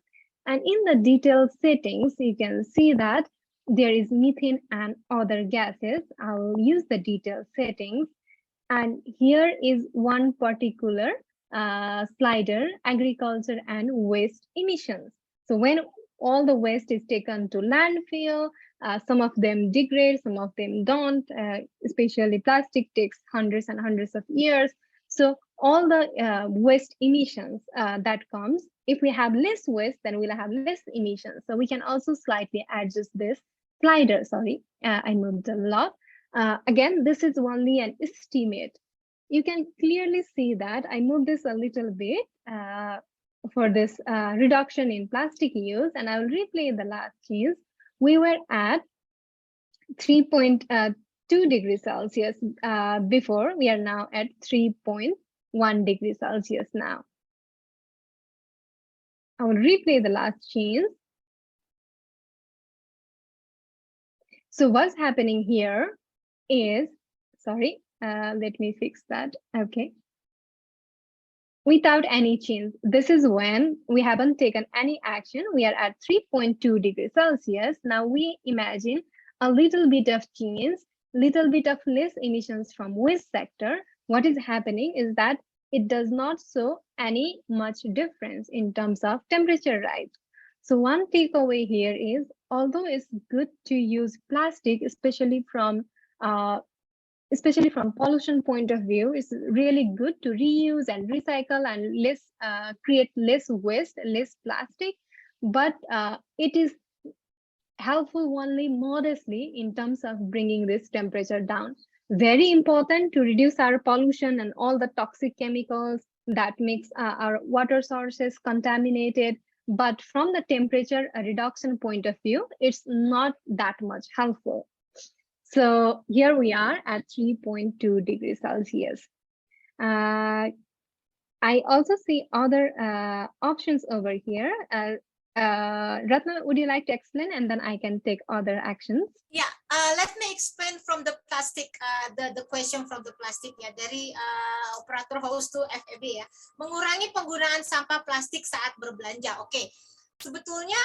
And in the detailed settings, you can see that there is methane and other gases. I'll use the detailed settings. And here is one particular slider, agriculture and waste emissions. So when all the waste is taken to landfill, some of them degrade, some of them don't, especially plastic takes hundreds and hundreds of years. So all the waste emissions that comes, if we have less waste, then we'll have less emissions. So we can also slightly adjust this slider. Sorry, I moved a lot. Again, this is only an estimate. You can clearly see that I moved this a little bit. for this reduction in plastic use, and I will replay the last change. We were at 3.2 degrees Celsius before. We are now at 3.1 degrees Celsius now. I will replay the last change. So what's happening here is, sorry, let me fix that. Okay. Without any change, this is when we haven't taken any action. We are at 3.2 degrees Celsius. Now we imagine a little bit of change, little bit of less emissions from waste sector. What is happening is that it does not show any much difference in terms of temperature rise. So one takeaway here is, although it's good to use plastic, especially from pollution point of view, it's really good to reuse and recycle and create less waste, less plastic, but it is helpful only modestly in terms of bringing this temperature down. Very important to reduce our pollution and all the toxic chemicals that makes our water sources contaminated. But from the temperature reduction point of view, it's not that much helpful. So here we are at 3.2 degrees Celsius. I also see other options over here. Ratna, would you like to explain, and then I can take other actions? Yeah, let me explain from the plastic, the question from the plastic ya, dari operator host to FEB ya. Mengurangi penggunaan sampah plastik saat berbelanja. Oke. Sebetulnya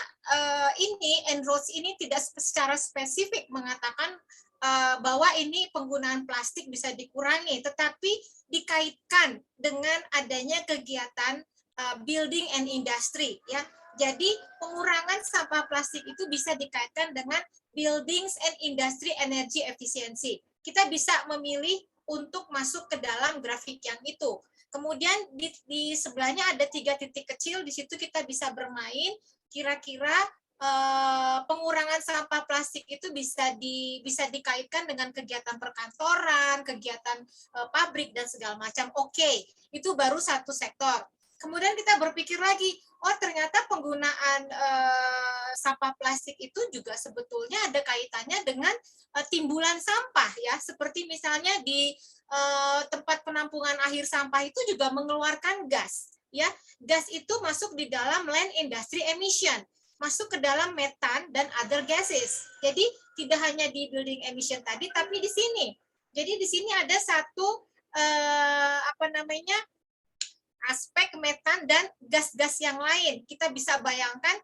ini En-ROADS ini tidak secara spesifik mengatakan bahwa ini penggunaan plastik bisa dikurangi, tetapi dikaitkan dengan adanya kegiatan building and industry ya. Jadi pengurangan sampah plastik itu bisa dikaitkan dengan buildings and industry energy efficiency. Kita bisa memilih untuk masuk ke dalam grafik yang itu. Kemudian di sebelahnya ada 3 titik kecil, di situ kita bisa bermain kira-kira pengurangan sampah plastik itu bisa dikaitkan dengan kegiatan perkantoran, kegiatan pabrik dan segala macam. Oke, itu baru satu sektor. Kemudian kita berpikir lagi, oh ternyata penggunaan sampah plastik itu juga sebetulnya ada kaitannya dengan timbulan sampah ya, seperti misalnya di tempat penampungan akhir sampah itu juga mengeluarkan gas ya. Gas itu masuk di dalam land industry emission, masuk ke dalam metan dan other gases. Jadi tidak hanya di building emission tadi, tapi di sini. Jadi di sini ada satu aspek metan dan gas-gas yang lain. Kita bisa bayangkan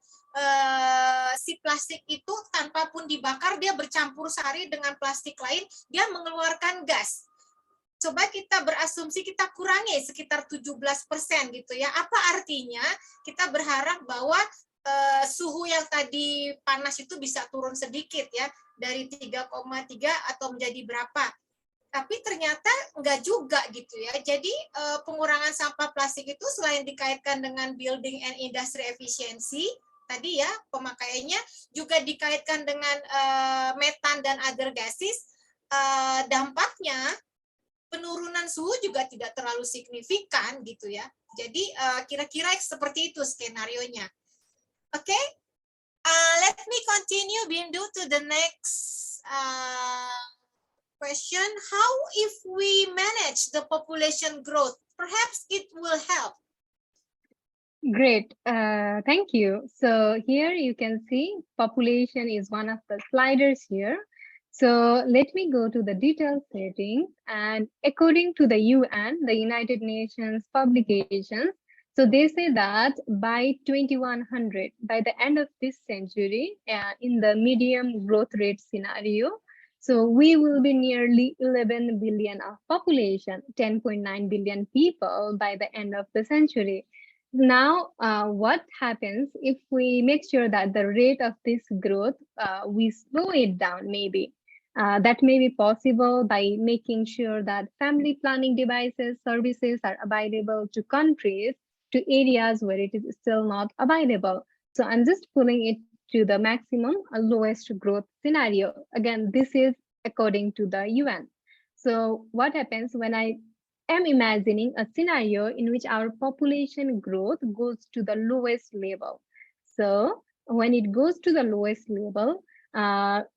si plastik itu tanpa pun dibakar, dia bercampur sari dengan plastik lain, dia mengeluarkan gas. Coba kita berasumsi kita kurangi sekitar 17% gitu ya. Apa artinya? Kita berharap bahwa suhu yang tadi panas itu bisa turun sedikit ya, dari 3,3 atau menjadi berapa. Tapi ternyata enggak juga gitu ya. Jadi pengurangan sampah plastik itu selain dikaitkan dengan building and industry efficiency, tadi ya pemakaiannya juga dikaitkan dengan metan dan other gases, dampaknya penurunan suhu juga tidak terlalu signifikan gitu ya. Jadi kira-kira seperti itu skenarionya. Oke, let me continue Bindu to the next question. How if we manage the population growth? Perhaps it will help. Great, thank you. So here you can see population is one of the sliders here. So let me go to the detailed settings, and according to the UN, the United Nations publications, so they say that by 2100, by the end of this century, in the medium growth rate scenario, so we will be nearly 11 billion of population, 10.9 billion people by the end of the century. Now, what happens if we make sure that the rate of this growth, we slow it down maybe? That may be possible by making sure that family planning devices, services are available to countries, to areas where it is still not available. So I'm just pulling it to the maximum lowest growth scenario. Again, this is according to the UN. So what happens when I am imagining a scenario in which our population growth goes to the lowest level. So when it goes to the lowest level,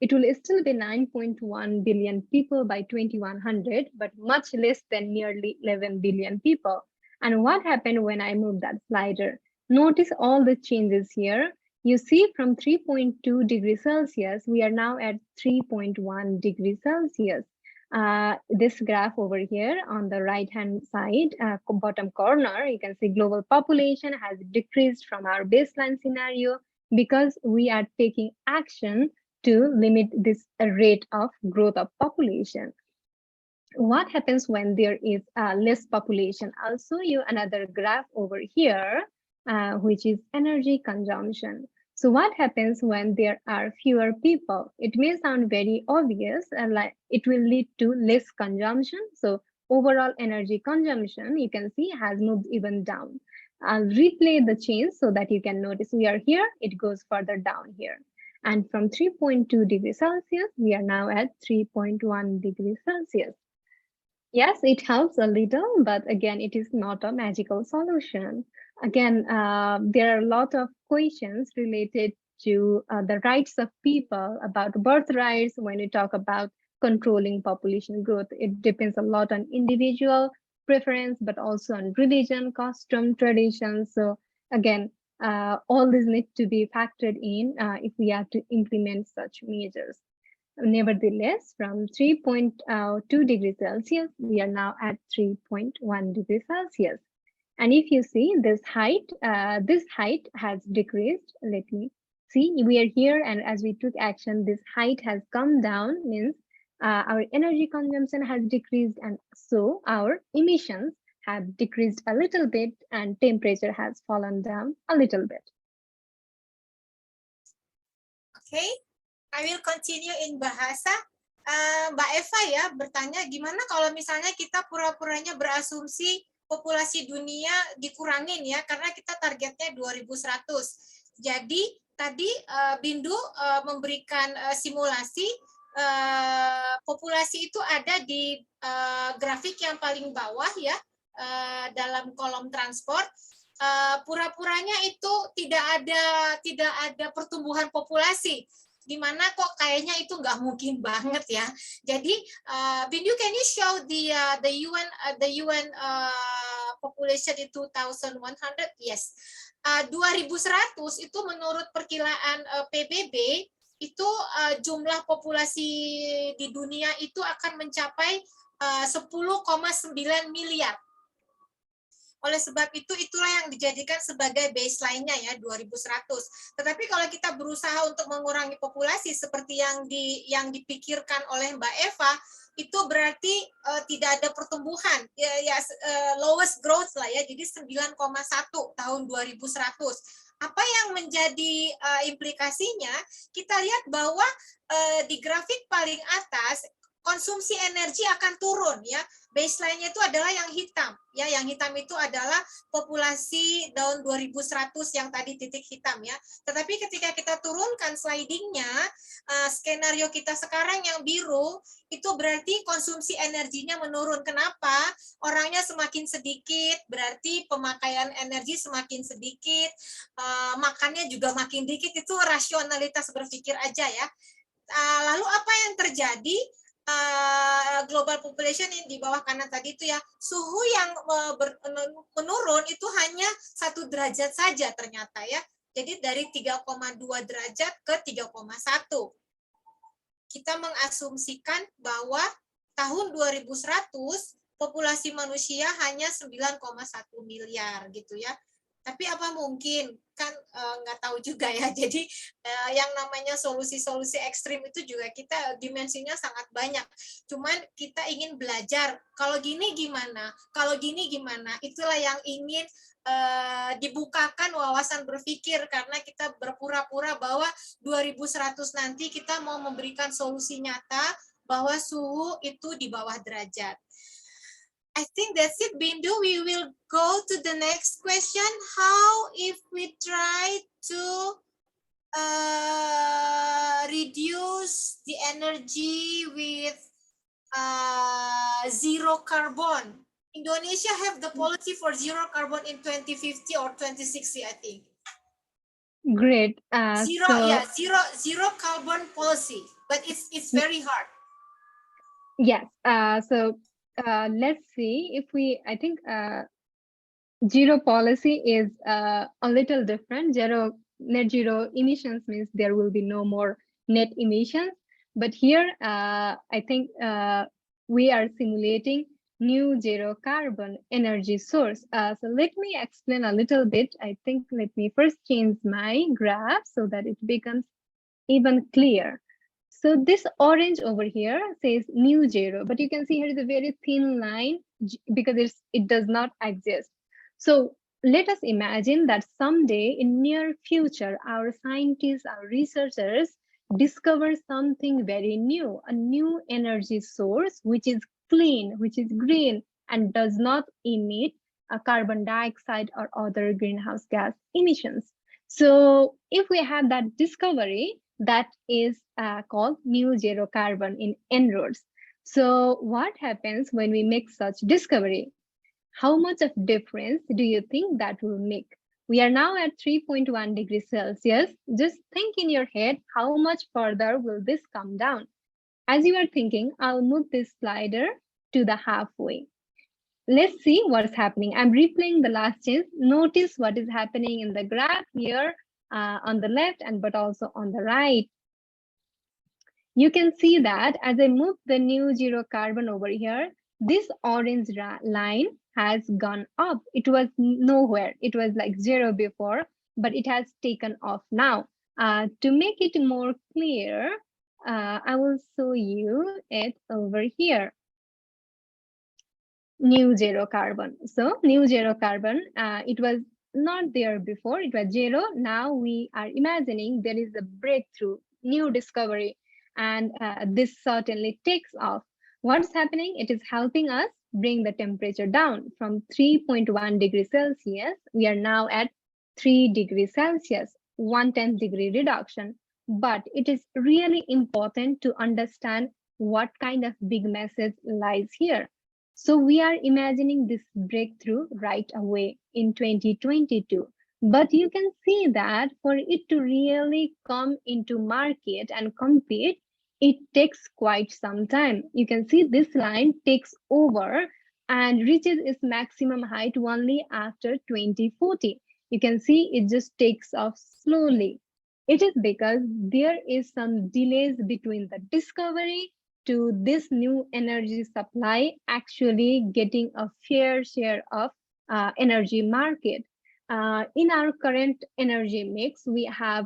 it will still be 9.1 billion people by 2100, but much less than nearly 11 billion people. And what happened when I moved that slider? Notice all the changes here. You see from 3.2 degrees Celsius, we are now at 3.1 degrees Celsius. This graph over here on the right hand side, bottom corner, you can see global population has decreased from our baseline scenario because we are taking action to limit this rate of growth of population. What happens when there is less population? I'll show you another graph over here, which is energy consumption. So what happens when there are fewer people? It may sound very obvious, like it will lead to less consumption. So overall energy consumption, you can see, has moved even down. I'll replay the change so that you can notice we are here, it goes further down here. And from 3.2 degrees Celsius, we are now at 3.1 degrees Celsius. Yes, it helps a little, but again, it is not a magical solution. Again, there are a lot of questions related to the rights of people, about birth rights. When we talk about controlling population growth, it depends a lot on individual preference, but also on religion, custom, traditions. So again, all these need to be factored in if we have to implement such measures. Nevertheless, from 3.2 degrees Celsius, we are now at 3.1 degrees Celsius. And if you see this height has decreased. Let me see, we are here, and as we took action, this height has come down, means our energy consumption has decreased, and so our emissions have decreased a little bit, and temperature has fallen down a little bit. Okay, I will continue in bahasa. Mbak Eva ya bertanya, gimana kalau misalnya kita pura-puranya berasumsi populasi dunia dikurangin ya, karena kita targetnya 2100. Jadi tadi Bindu memberikan simulasi populasi itu ada di grafik yang paling bawah ya, dalam kolom transport. Pura-puranya itu tidak ada pertumbuhan populasi, di mana kok kayaknya itu nggak mungkin banget ya. Jadi Bindu, can you show the UN population in 2100? Yes, 2100 itu menurut perkiraan PBB itu jumlah populasi di dunia itu akan mencapai 10,9 miliar. Oleh sebab itu, itulah yang dijadikan sebagai baseline-nya ya, 2100. Tetapi kalau kita berusaha untuk mengurangi populasi seperti yang dipikirkan oleh Mbak Eva, itu berarti tidak ada pertumbuhan, lowest growth lah ya, jadi 9,1 tahun 2100. Apa yang menjadi implikasinya? Kita lihat bahwa di grafik paling atas, konsumsi energi akan turun ya. Baseline-nya itu adalah yang hitam ya, yang hitam itu adalah populasi tahun 2100 yang tadi titik hitam ya. Tetapi ketika kita turunkan sliding-nya, skenario kita sekarang yang biru itu berarti konsumsi energinya menurun. Kenapa? Orangnya semakin sedikit, berarti pemakaian energi semakin sedikit, makannya juga makin dikit. Itu rasionalitas berpikir aja ya. Lalu apa yang terjadi? Global population yang di bawah kanan tadi itu ya, suhu yang menurun itu hanya 1 derajat saja ternyata ya. Jadi dari 3,2 derajat ke 3,1. Kita mengasumsikan bahwa tahun 2100 populasi manusia hanya 9,1 miliar gitu ya. Tapi apa mungkin, kan nggak tahu juga ya. Jadi yang namanya solusi-solusi ekstrim itu juga kita dimensinya sangat banyak. Cuman kita ingin belajar, kalau gini gimana, kalau gini gimana. Itulah yang ingin dibukakan wawasan berpikir, karena kita berpura-pura bahwa 2100 nanti kita mau memberikan solusi nyata bahwa suhu itu di bawah derajat. I think that's it, Bindu. We will go to the next question. How if we try to reduce the energy with zero carbon? Indonesia have the policy for zero carbon in 2050 or 2060, I think. Great. Zero carbon policy, but it's very hard. Yes. Let's see if I think zero policy is a little different. Net zero emissions means there will be no more net emissions. But here, I think we are simulating new zero carbon energy source. So let me explain a little bit. I think let me first change my graph so that it becomes even clear. So this orange over here says new zero, but you can see here is a very thin line because it does not exist. So let us imagine that someday in near future, our scientists, our researchers discover something very new, a new energy source, which is clean, which is green, and does not emit carbon dioxide or other greenhouse gas emissions. So if we have that discovery, that is called new zero carbon in En-ROADS. So what happens when we make such discovery? How much of difference do you think that will make? We are now at 3.1 degrees Celsius. Just think in your head, how much further will this come down? As you are thinking, I'll move this slider to the halfway. Let's see what's happening. I'm replaying the last change. Notice what is happening in the graph here on the left but also on the right. You can see that as I move the new zero carbon over here, this orange line has gone up. It was nowhere. It was like zero before, but it has taken off now. To make it more clear, I will show you it over here. New zero carbon. So new zero carbon, it was not there before, it was zero. Now we are imagining there is a breakthrough, new discovery, and this certainly takes off. What's happening? It is helping us bring the temperature down from 3.1 degrees Celsius. We are now at 3 degrees Celsius, 1/10 degree reduction. But it is really important to understand what kind of big message lies here. So we are imagining this breakthrough right away in 2022. But you can see that for it to really come into market and compete, it takes quite some time. You can see this line takes over and reaches its maximum height only after 2040. You can see it just takes off slowly. It is because there is some delays between the discovery to this new energy supply actually getting a fair share of energy market. In our current energy mix, we have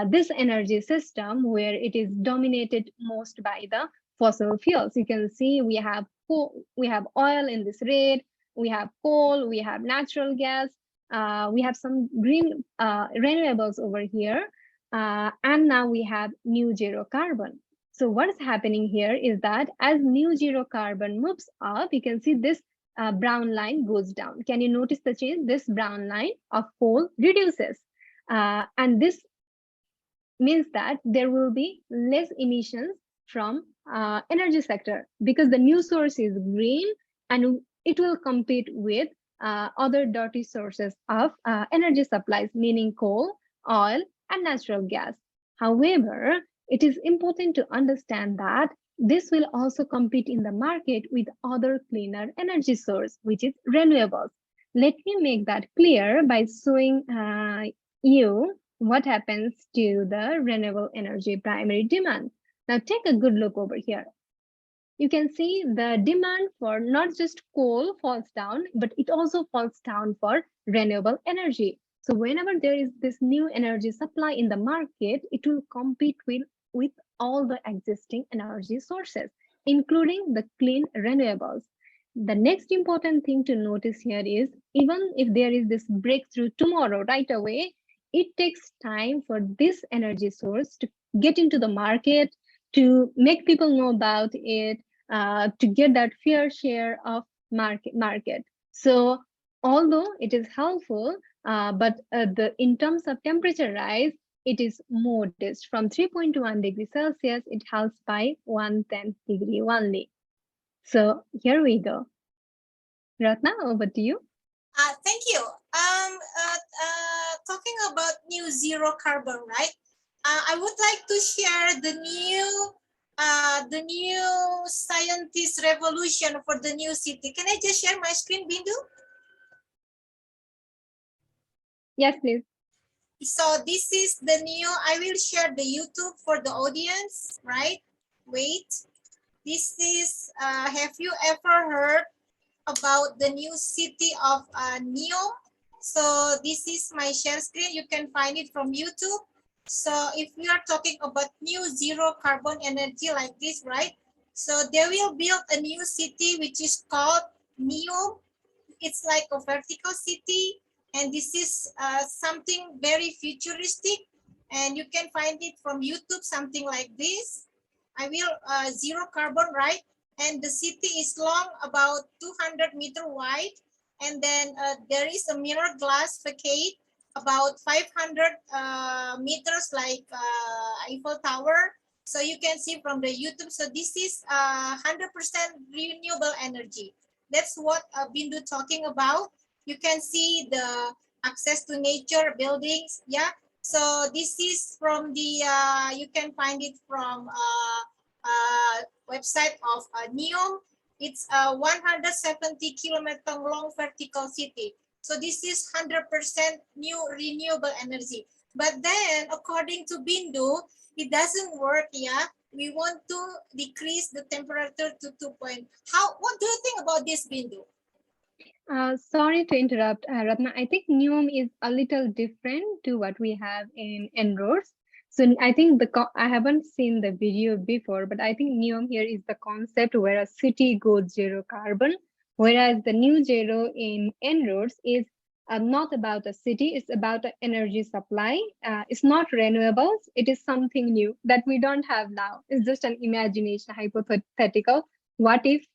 this energy system where it is dominated most by the fossil fuels. You can see we have oil in this red, we have coal, we have natural gas, we have some green renewables over here, and now we have new zero carbon. So what's happening here is that as new zero carbon moves up, you can see this brown line goes down. Can you notice the change? This brown line of coal reduces. And this means that there will be less emissions from energy sector because the new source is green and it will compete with other dirty sources of energy supplies, meaning coal, oil, and natural gas. However, it is important to understand that this will also compete in the market with other cleaner energy source, which is renewables. Let me make that clear by showing you what happens to the renewable energy primary demand. Now take a good look over here. You can see the demand for not just coal falls down, but it also falls down for renewable energy. So whenever there is this new energy supply in the market, it will compete with all the existing energy sources, including the clean renewables. The next important thing to notice here is even if there is this breakthrough tomorrow, right away, it takes time for this energy source to get into the market, to make people know about it, to get that fair share of market. So although it is helpful, but in terms of temperature rise, it is modest. From 3.1 degrees Celsius, it helps by 1/10 degree only. So here we go. Ratna, over to you. Thank you. Talking about new zero carbon, right? I would like to share the new scientist revolution for the new city. Can I just share my screen, Bindu? Yes, please. So this is the new, I will share the YouTube for the audience, right? Wait, this is, have you ever heard about the new city of NEOM? So this is my share screen. You can find it from YouTube. So if we are talking about new zero carbon energy like this, right? So they will build a new city which is called NEOM. It's like a vertical city, and this is something very futuristic, and you can find it from YouTube, something like this. I will zero carbon, right? And the city is long, about 200-meter wide, and then there is a mirror glass facade about 500 meters, like Eiffel Tower. So you can see from the YouTube. So this is 100% renewable energy. That's what Bindu talking about. You can see the access to nature, buildings. Yeah. So this is from the, you can find it from website of NEOM. It's a 170-kilometer long vertical city. So this is 100% new renewable energy. But then, according to Bindu, it doesn't work. Yeah, we want to decrease the temperature to 2 point. What do you think about this, Bindu? Sorry to interrupt, Ratna. I think NEOM is a little different to what we have in En-ROADS. So I think I haven't seen the video before, but I think NEOM here is the concept where a city goes zero carbon, whereas the new zero in En-ROADS is not about a city, it's about the energy supply. It's not renewables, it is something new that we don't have now. It's just an imagination, hypothetical. What if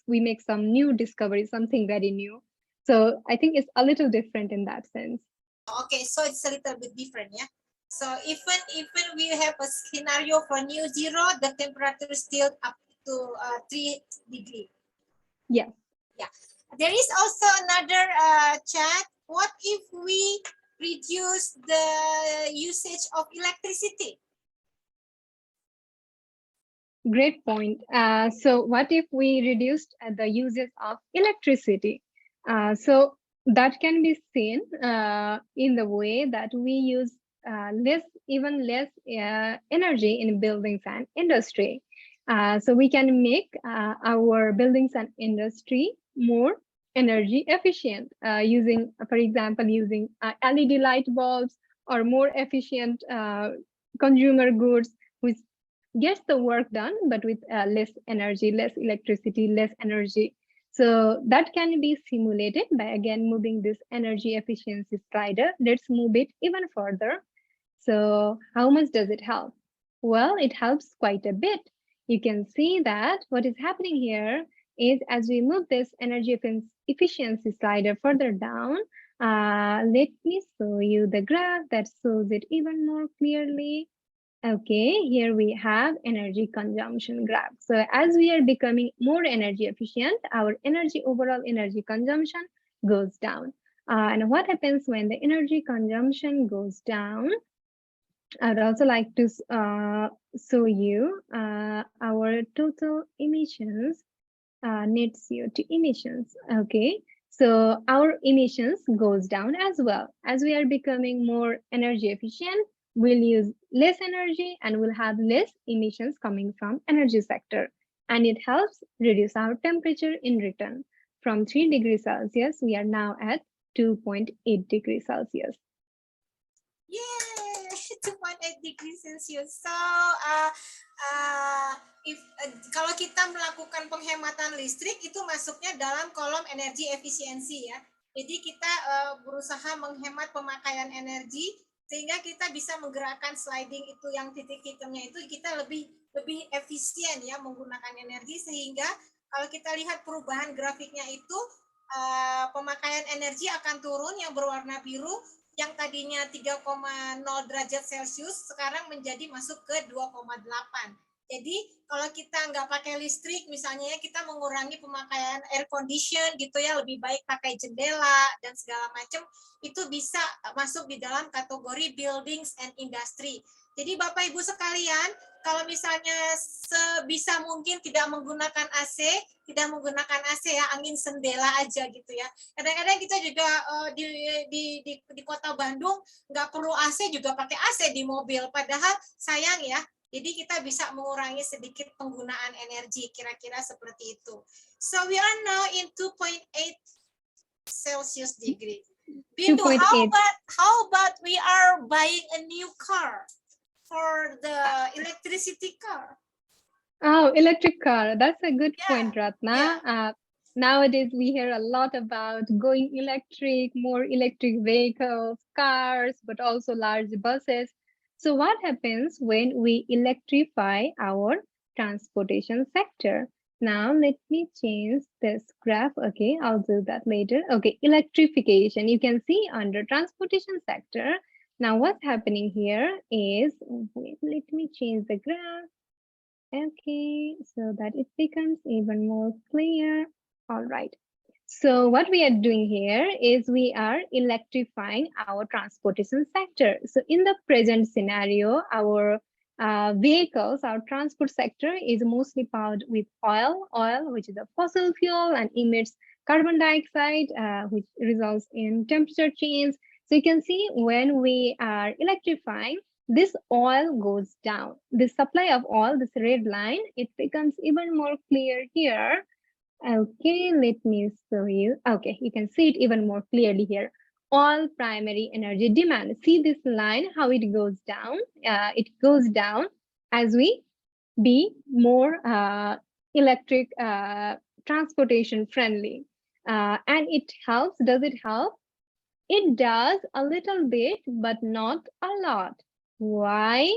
we make some new discovery, something very new? So I think it's a little different in that sense. Okay, so it's a little bit different, yeah. So even we have a scenario for new zero, the temperature is still up to 3 degrees. Yes. Yeah. There is also another chat. What if we reduce the usage of electricity? Great point. So what if we reduced the uses of electricity? So that can be seen in the way that we use even less energy in buildings and industry. So we can make our buildings and industry more energy efficient using, for example, using LED light bulbs or more efficient consumer goods, which gets the work done, but with less energy, less electricity, less energy. So that can be simulated by, again, moving this energy efficiency slider. Let's move it even further. So how much does it help? Well, it helps quite a bit. You can see that what is happening here is, as we move this energy efficiency slider further down, let me show you the graph that shows it even more clearly. Okay, here we have energy consumption graph. So as we are becoming more energy efficient, our overall energy consumption goes down. And what happens when the energy consumption goes down? I would also like to show you our total emissions, net CO2 emissions. Okay, so our emissions goes down as well. As we are becoming more energy efficient, we'll use less energy and we'll have less emissions coming from energy sector. And it helps reduce our temperature in return. From 3 degrees Celsius, we are now at 2.8 degrees Celsius. Yay! 2.8 degrees Celsius. So, kalau kita melakukan penghematan listrik, itu masuknya dalam kolom energi efisiensi ya. Jadi kita berusaha menghemat pemakaian energi, sehingga kita bisa menggerakkan sliding itu yang titik hitamnya itu, kita lebih efisien ya menggunakan energi, sehingga kalau kita lihat perubahan grafiknya itu, pemakaian energi akan turun yang berwarna biru, yang tadinya 3,0 derajat Celcius sekarang menjadi masuk ke 2,8. Jadi kalau kita nggak pakai listrik, misalnya ya kita mengurangi pemakaian air condition gitu ya, lebih baik pakai jendela dan segala macam, itu bisa masuk di dalam kategori buildings and industry. Jadi Bapak Ibu sekalian, kalau misalnya sebisa mungkin tidak menggunakan AC, ya, angin sendela aja gitu ya. Kadang-kadang kita juga di kota Bandung nggak perlu AC juga pakai AC di mobil, padahal sayang ya. Jadi kita bisa mengurangi sedikit penggunaan energi, kira-kira seperti itu. So we are now in 2.8 Celsius degree. Bindu, how about we are buying a new car for the electricity car? Oh, electric car. That's a good Yeah, point, Ratna. Nowadays, we hear a lot about going electric, more electric vehicles, cars, but also large buses. So what happens when we electrify our transportation sector? Now, let me change this graph. Okay, I'll do that later. Okay, electrification. You can see under transportation sector. Now, what's happening here is, wait, let me change the graph. Okay, so that it becomes even more clear. All right. So what we are doing here is we are electrifying our transportation sector. So in the present scenario, our vehicles, our transport sector is mostly powered with oil, which is a fossil fuel and emits carbon dioxide, which results in temperature change. So you can see when we are electrifying, this oil goes down. The supply of oil, this red line, it becomes even more clear here. Okay, let me show you. Okay, you can see it even more clearly here. All primary energy demand. See this line, how it goes down. It goes down as we be more electric transportation friendly. And it helps. Does it help? It does a little bit, but not a lot. Why?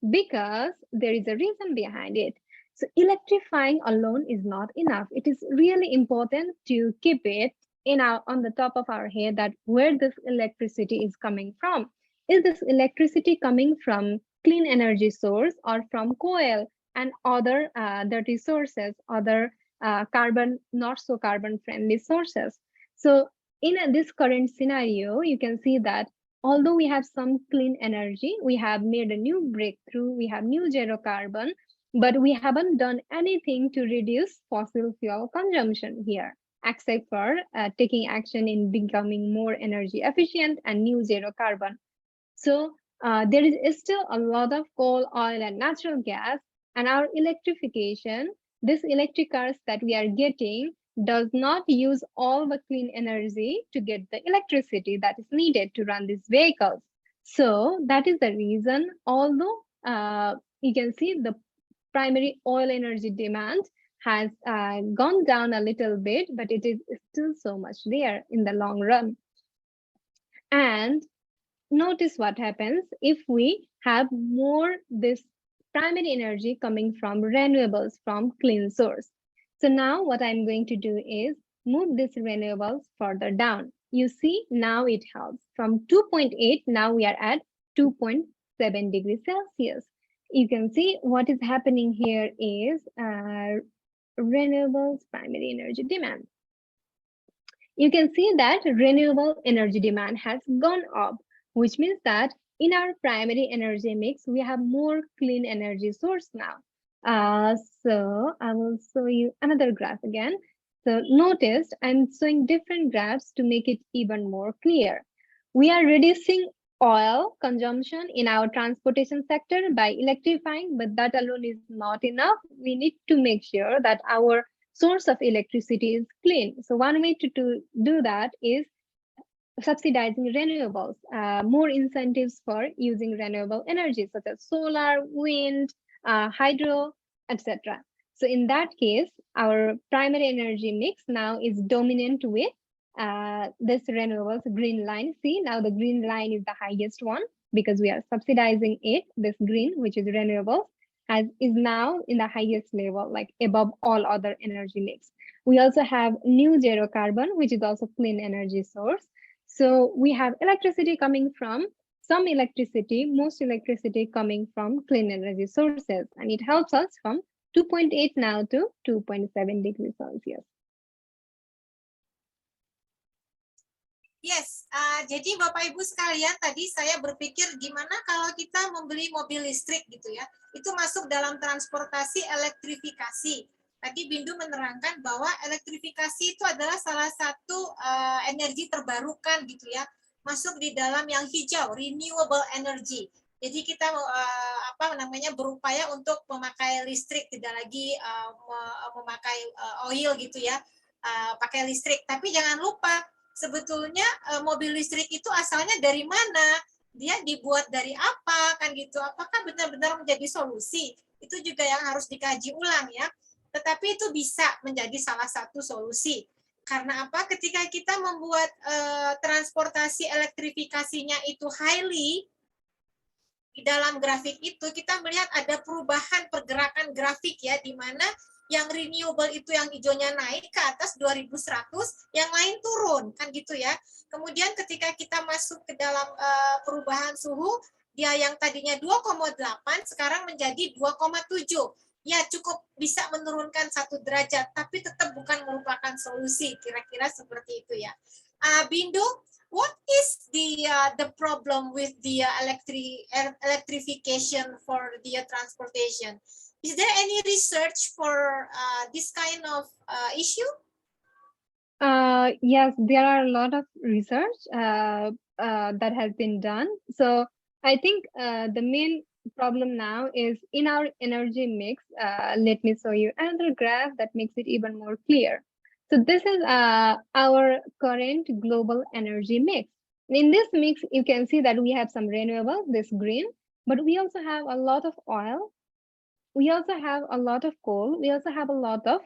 Because there is a reason behind it. So electrifying alone is not enough. It is really important to keep it on the top of our head that where this electricity is coming from. Is this electricity coming from clean energy source or from coal and other dirty sources, other not so carbon friendly sources? So in this current scenario, you can see that although we have some clean energy, we have made a new breakthrough, we have new zero carbon, but we haven't done anything to reduce fossil fuel consumption here, except for taking action in becoming more energy efficient and new zero carbon. So there is still a lot of coal, oil, and natural gas, and our electrification, this electric cars that we are getting, does not use all the clean energy to get the electricity that is needed to run these vehicles. So that is the reason, although you can see the primary oil energy demand has gone down a little bit, but it is still so much there in the long run. And notice what happens if we have more this primary energy coming from renewables, from clean source. So now what I'm going to do is move these renewables further down. You see, now it helps. From 2.8, now we are at 2.7 degrees Celsius. You can see what is happening here is renewables primary energy demand. You can see that renewable energy demand has gone up, which means that in our primary energy mix, we have more clean energy source now. So I will show you another graph again. So notice I'm showing different graphs to make it even more clear. We are reducing oil consumption in our transportation sector by electrifying, but that alone is not enough. We need to make sure that our source of electricity is clean. So one way to do that is subsidizing renewables, more incentives for using renewable energy such as solar, wind, hydro, etc. So in that case, our primary energy mix now is dominant with this renewables green line. See, now the green line is the highest one because we are subsidizing it. This green, which is renewables, is now in the highest level, like above all other energy mix. We also have new zero carbon, which is also clean energy source. So we have electricity coming from some electricity, most electricity coming from clean energy sources. And it helps us from 2.8 now to 2.7 degrees Celsius. Yes, jadi Bapak Ibu sekalian, tadi saya berpikir gimana kalau kita membeli mobil listrik gitu ya. Itu masuk dalam transportasi elektrifikasi. Tadi Bindu menerangkan bahwa elektrifikasi itu adalah salah satu energi terbarukan gitu ya. Masuk di dalam yang hijau, renewable energy. Jadi kita berupaya untuk memakai listrik, tidak lagi memakai oil gitu ya, pakai listrik. Tapi jangan lupa, sebetulnya mobil listrik itu asalnya dari mana? Dia dibuat dari apa kan gitu? Apakah benar-benar menjadi solusi? Itu juga yang harus dikaji ulang ya. Tetapi itu bisa menjadi salah satu solusi. Karena apa? Ketika kita membuat transportasi elektrifikasinya itu highly, di dalam grafik itu kita melihat ada perubahan pergerakan grafik ya, di mana yang renewable itu yang hijaunya naik ke atas 2100, yang lain turun, kan gitu ya. Kemudian ketika kita masuk ke dalam perubahan suhu, dia yang tadinya 2,8 sekarang menjadi 2,7. Ya cukup bisa menurunkan 1 derajat, tapi tetap bukan merupakan solusi, kira-kira seperti itu ya. Bindu, what is the problem with the electrification for the transportation? Is there any research for this kind of issue? Yes, there are a lot of research that has been done. So I think the main problem now is in our energy mix. Let me show you another graph that makes it even more clear. So this is our current global energy mix. In this mix, you can see that we have some renewables, this green, but we also have a lot of oil. We also have a lot of coal. We also have a lot of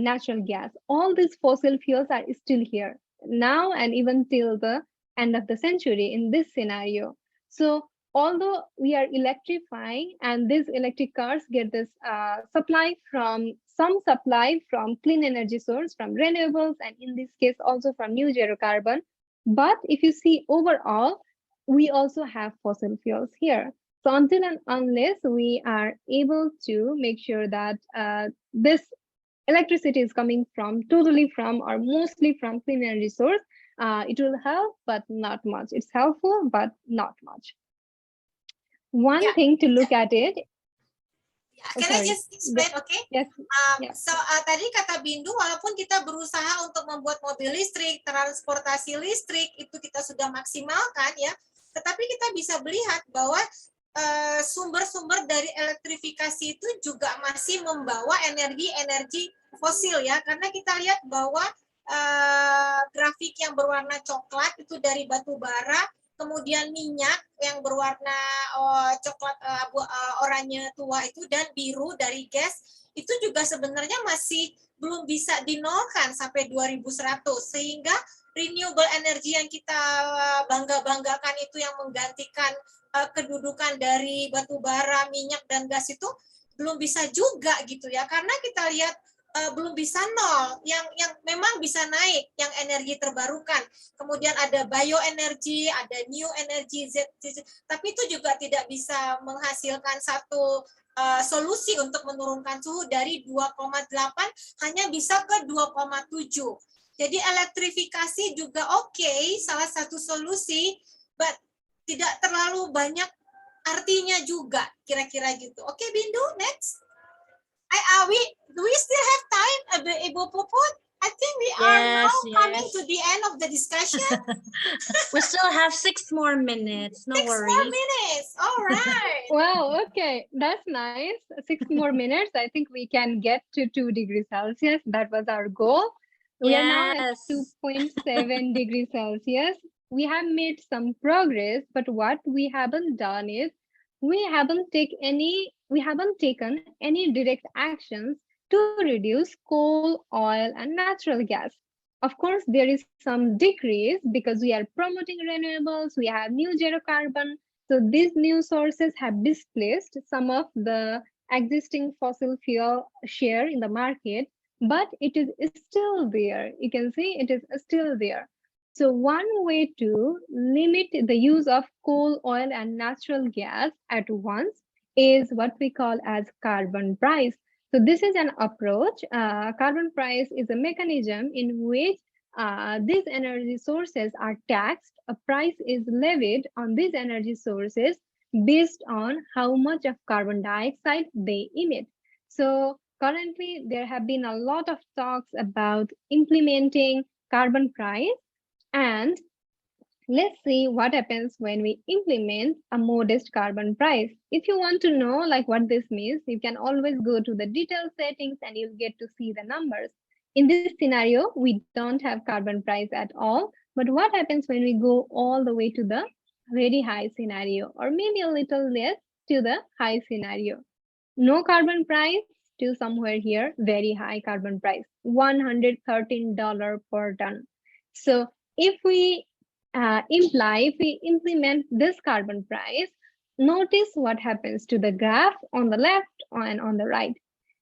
natural gas. All these fossil fuels are still here now and even till the end of the century in this scenario. So although we are electrifying and these electric cars get this supply from clean energy source, from renewables, and in this case also from new zero carbon. But if you see overall, we also have fossil fuels here. So until and unless we are able to make sure that this electricity is coming totally from or mostly from clean energy source, it will help, but not much. It's helpful, but not much. One thing to look at it. Can I just explain, okay? Yes. So tadi kata Bindu, walaupun kita berusaha untuk membuat mobil listrik, transportasi listrik, itu kita sudah maksimalkan ya, tetapi kita bisa melihat bahwa sumber-sumber dari elektrifikasi itu juga masih membawa energi-energi fosil ya, karena kita lihat bahwa grafik yang berwarna coklat itu dari batu bara, kemudian minyak yang berwarna coklat oranye tua itu, dan biru dari gas, itu juga sebenarnya masih belum bisa dinolkan sampai 2100, sehingga renewable energy yang kita bangga-banggakan itu yang menggantikan kedudukan dari batu bara, minyak, dan gas itu belum bisa juga gitu ya, karena kita lihat belum bisa nol, yang memang bisa naik, yang energi terbarukan. Kemudian ada bioenergi, ada new energy, tapi itu juga tidak bisa menghasilkan satu solusi untuk menurunkan suhu dari 2,8 hanya bisa ke 2,7. Jadi elektrifikasi juga oke, salah satu solusi, but tidak terlalu banyak artinya juga, kira-kira gitu. Oke, Bindu, next. Do we still have time, Ibu Puput? I think we are now coming to the end of the discussion. We still have 6 more minutes. No 6 worries. more minutes. All right. Wow, okay, that's nice. 6 more minutes. I think we can get to 2 degrees Celsius. That was our goal. We are now at 2.7 degrees Celsius. We have made some progress, but what we haven't done is we haven't taken any direct actions to reduce coal, oil, and natural gas. Of course, there is some decrease because we are promoting renewables, we have new zero carbon. So these new sources have displaced some of the existing fossil fuel share in the market, but it is still there. You can see it is still there. So one way to limit the use of coal, oil, and natural gas at once is what we call as carbon price. So this is an approach. Carbon price is a mechanism in which these energy sources are taxed. A price is levied on these energy sources based on how much of carbon dioxide they emit. So currently, there have been a lot of talks about implementing carbon price, and let's see what happens when we implement a modest carbon price. If you want to know like what this means, you can always go to the detailed settings and you'll get to see the numbers. In this scenario, we don't have carbon price at all. But what happens when we go all the way to the very high scenario, or maybe a little less to the high scenario? No carbon price to somewhere here, very high carbon price, $113 per ton. So if we if we implement this carbon price, notice what happens to the graph on the left and on the right.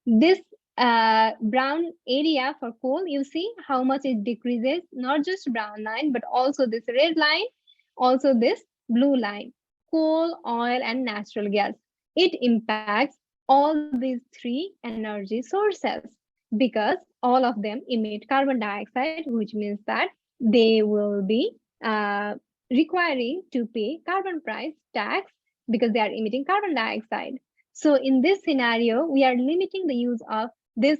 This brown area for coal, you see how much it decreases, not just brown line, but also this red line, also this blue line, coal, oil, and natural gas. It impacts all these three energy sources because all of them emit carbon dioxide, which means that they will be requiring to pay carbon price tax because they are emitting carbon dioxide. So in this scenario, we are limiting the use of this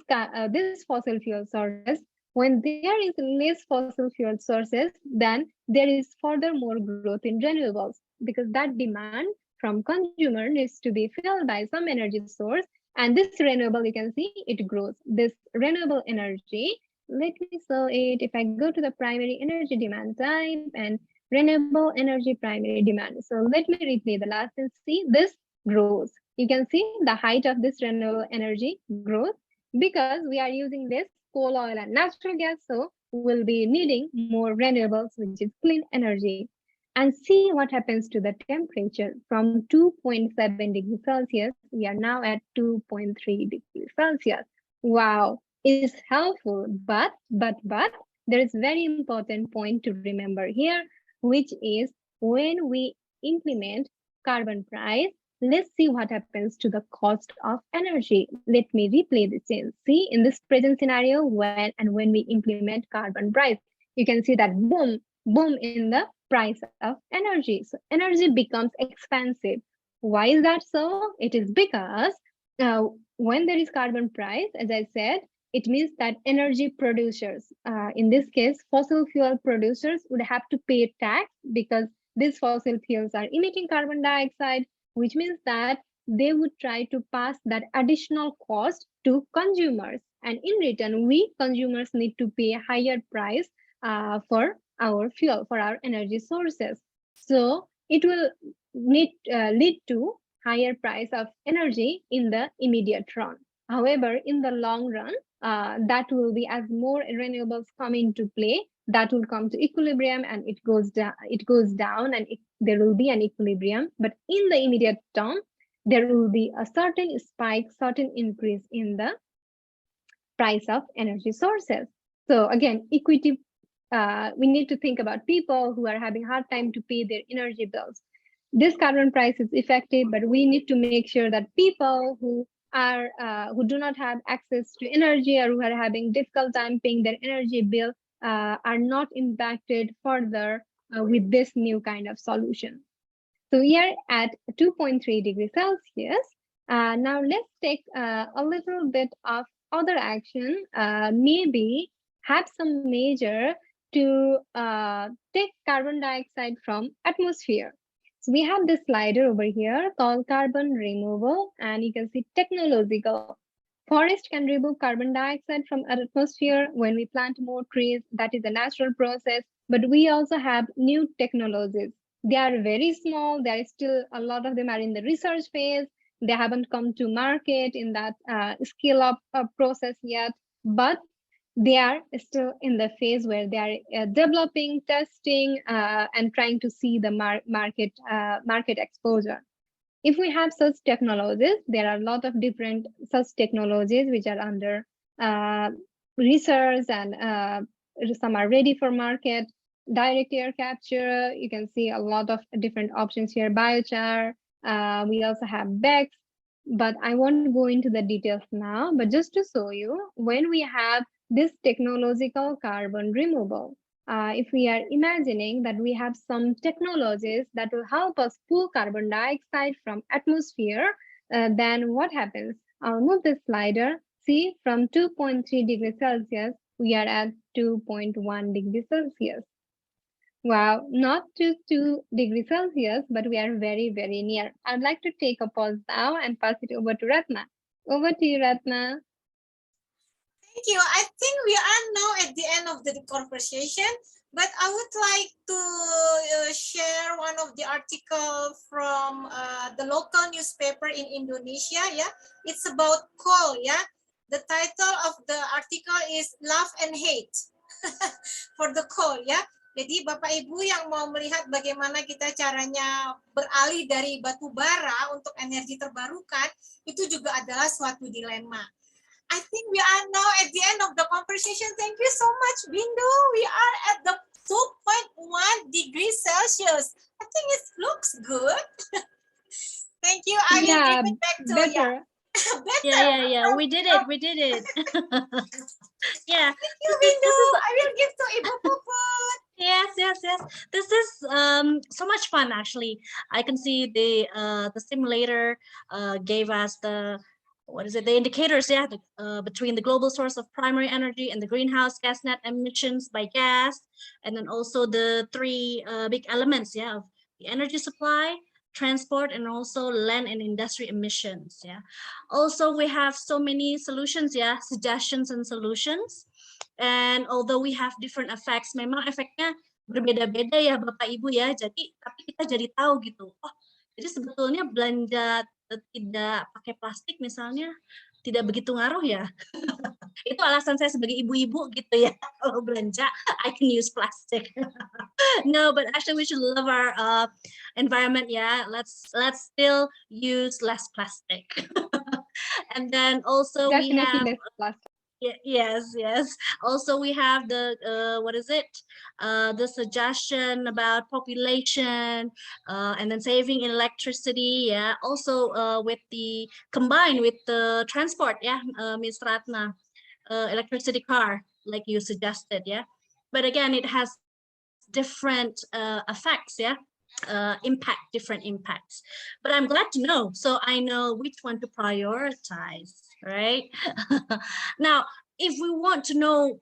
fossil fuel sources. When there is less fossil fuel sources, then there is further more growth in renewables because that demand from consumer needs to be filled by some energy source. And this renewable, you can see it grows. This renewable energy, let me show it. If I go to the primary energy demand type and renewable energy primary demand. So let me replay the last and see this grows. You can see the height of this renewable energy grows because we are using this coal, oil, and natural gas. So we'll be needing more renewables, which is clean energy. And see what happens to the temperature. From 2.7 degrees Celsius, we are now at 2.3 degrees Celsius. Wow, is helpful, but there is very important point to remember here, which is when we implement carbon price, let's see what happens to the cost of energy. Let me replay the scene. See, in this present scenario, when we implement carbon price, you can see that boom in the price of energy. So energy becomes expensive. Why is that so? It is because when there is carbon price, as I said, it means that energy producers, in this case, fossil fuel producers, would have to pay tax because these fossil fuels are emitting carbon dioxide, which means that they would try to pass that additional cost to consumers. And in return, we consumers need to pay a higher price for our fuel, for our energy sources. So it will lead to higher price of energy in the immediate run. However, in the long run, that will be as more renewables come into play, that will come to equilibrium and it goes down and there will be an equilibrium. But in the immediate term, there will be a certain spike, certain increase in the price of energy sources. So again, equity, we need to think about people who are having hard time to pay their energy bills. This carbon price is effective, but we need to make sure that people who do not have access to energy or who are having difficult time paying their energy bill are not impacted further with this new kind of solution. So we are at 2.3 degrees Celsius. Now let's take a little bit of other action, maybe have some measure to take carbon dioxide from atmosphere. So we have this slider over here called carbon removal, and you can see technological. Forest can remove carbon dioxide from atmosphere when we plant more trees. That is a natural process, but we also have new technologies. They are very small. There is still a lot of them are in the research phase. They haven't come to market in that scale up process yet, but they are still in the phase where they are developing, testing, and trying to see the market exposure. If we have such technologies, there are a lot of different such technologies which are under research, and some are ready for market. direct air capture. You can see a lot of different options here, biochar. We also have BECS, but I won't go into the details now. But just to show you, when we have this technological carbon removal, if we are imagining that we have some technologies that will help us pull carbon dioxide from atmosphere, then what happens? I'll move the slider. See, from 2.3 degrees Celsius, we are at 2.1 degrees Celsius. Wow, not to 2 degrees Celsius, but we are very, very near. I'd like to take a pause now and pass it over to Ratna. Over to you, Ratna. Thank you. I think we are now at the end of the conversation, but I would like to share one of the article from the local newspaper in Indonesia. Yeah, it's about coal. Yeah, the title of the article is "Love and Hate" for the coal. Yeah. Jadi Bapak Ibu yang mau melihat bagaimana kita caranya beralih dari batu bara untuk energi terbarukan, itu juga adalah suatu dilema. I think we are now at the end of the conversation. Thank you so much, Bindu. We are at the 2.1 degrees Celsius. I think it looks good. Thank you. I will give it back to you. Better. Yeah. We did it. We did it. Yeah. Thank you, Bindu. I will give to Ibu Puput. Yes. This is so much fun. Actually, I can see the simulator gave us the the indicators, between the global source of primary energy and the greenhouse gas net emissions by gas, and then also the three big elements, of the energy supply, transport, and also land and industry emissions. Also we have so many solutions, suggestions and solutions. And although we have different effects, memang efeknya berbeda-beda ya Bapak Ibu ya. Jadi tapi kita jadi tahu gitu. Oh, jadi sebetulnya belanja tidak pakai plastik misalnya tidak begitu ngaruh ya. Itu alasan saya sebagai ibu-ibu gitu ya. Kalau belanja I can use plastic. No, but actually we should love our environment. Let's still use less plastic. And then also Definitely we have less plastic. Yes. Also we have the the suggestion about population and then saving in electricity. Also combined with the transport. Ms. Ratna, electricity car like you suggested. But again, it has different effects. Different impacts, but I'm glad to know, so I know which one to prioritize, right? Now, if we want to know,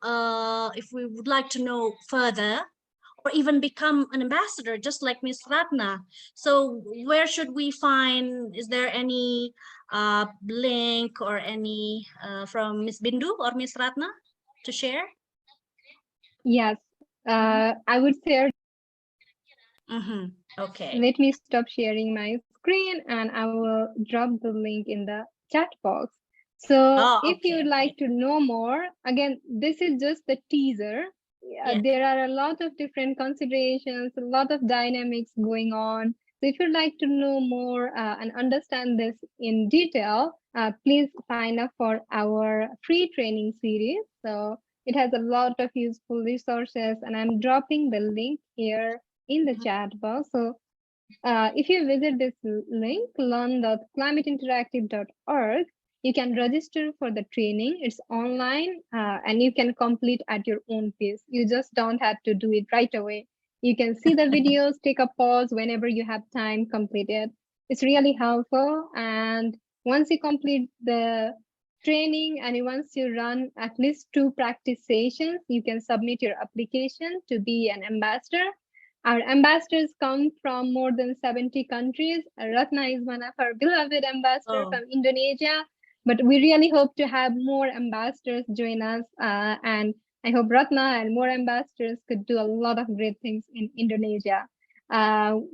if we would like to know further, or even become an ambassador, just like Ms. Ratna, so where should we find? Is there any link or any from Ms. Bindu or Ms. Ratna to share? Yes, I would share. Okay. Let me stop sharing my screen and I will drop the link in the chat box. So if you'd like to know more, again, this is just the teaser. There are a lot of different considerations, a lot of dynamics going on. So if you'd like to know more and understand this in detail, please sign up for our free training series. So it has a lot of useful resources, and I'm dropping the link here in the chat box. So if you visit this link, learn.climateinteractive.org, you can register for the training. It's online and you can complete at your own pace. You just don't have to do it right away. You can see the videos, take a pause whenever you have time, complete it. It's really helpful. And once you complete the training and once you run at least 2 practice sessions, you can submit your application to be an ambassador. Our ambassadors come from more than 70 countries. Ratna is one of our beloved ambassadors from Indonesia, but we really hope to have more ambassadors join us. And I hope Ratna and more ambassadors could do a lot of great things in Indonesia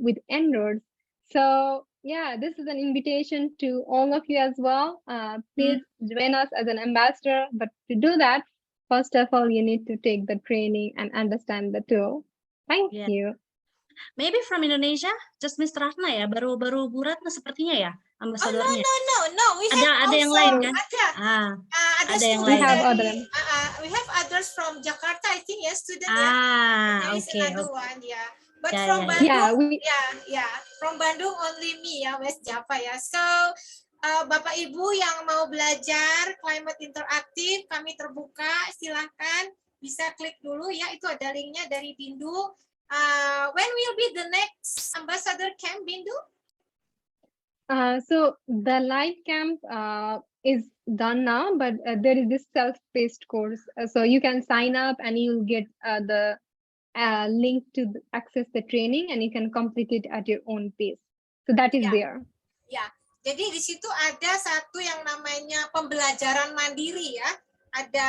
with En-ROADS. So yeah, this is an invitation to all of you as well. Please join us as an ambassador. But to do that, first of all, you need to take the training and understand the tool. Thank you. Maybe from Indonesia, just Miss Ratna ya, baru Bu Ratna sepertinya ya, ambasadornya. No. We ada have yang lain kan? ada Ada yang lain. lain. We we have others from Jakarta, I think, yes, student. Ah, There is okay. another one, yeah. But Yeah, from yeah, yeah. Bandung, Yeah, yeah, from Bandung only me ya, West Java ya. So Bapak Ibu yang mau belajar climate interaktif, kami terbuka, silahkan bisa klik dulu ya. Itu ada linknya dari Bindu. When will be the next Ambassador Camp, Bindu? so the live camp is done now, but there is this self-paced course. So you can sign up and you'll get the link to access the training, and you can complete it at your own pace. So that is there. Ya, jadi di situ ada satu yang namanya pembelajaran mandiri ya. Ada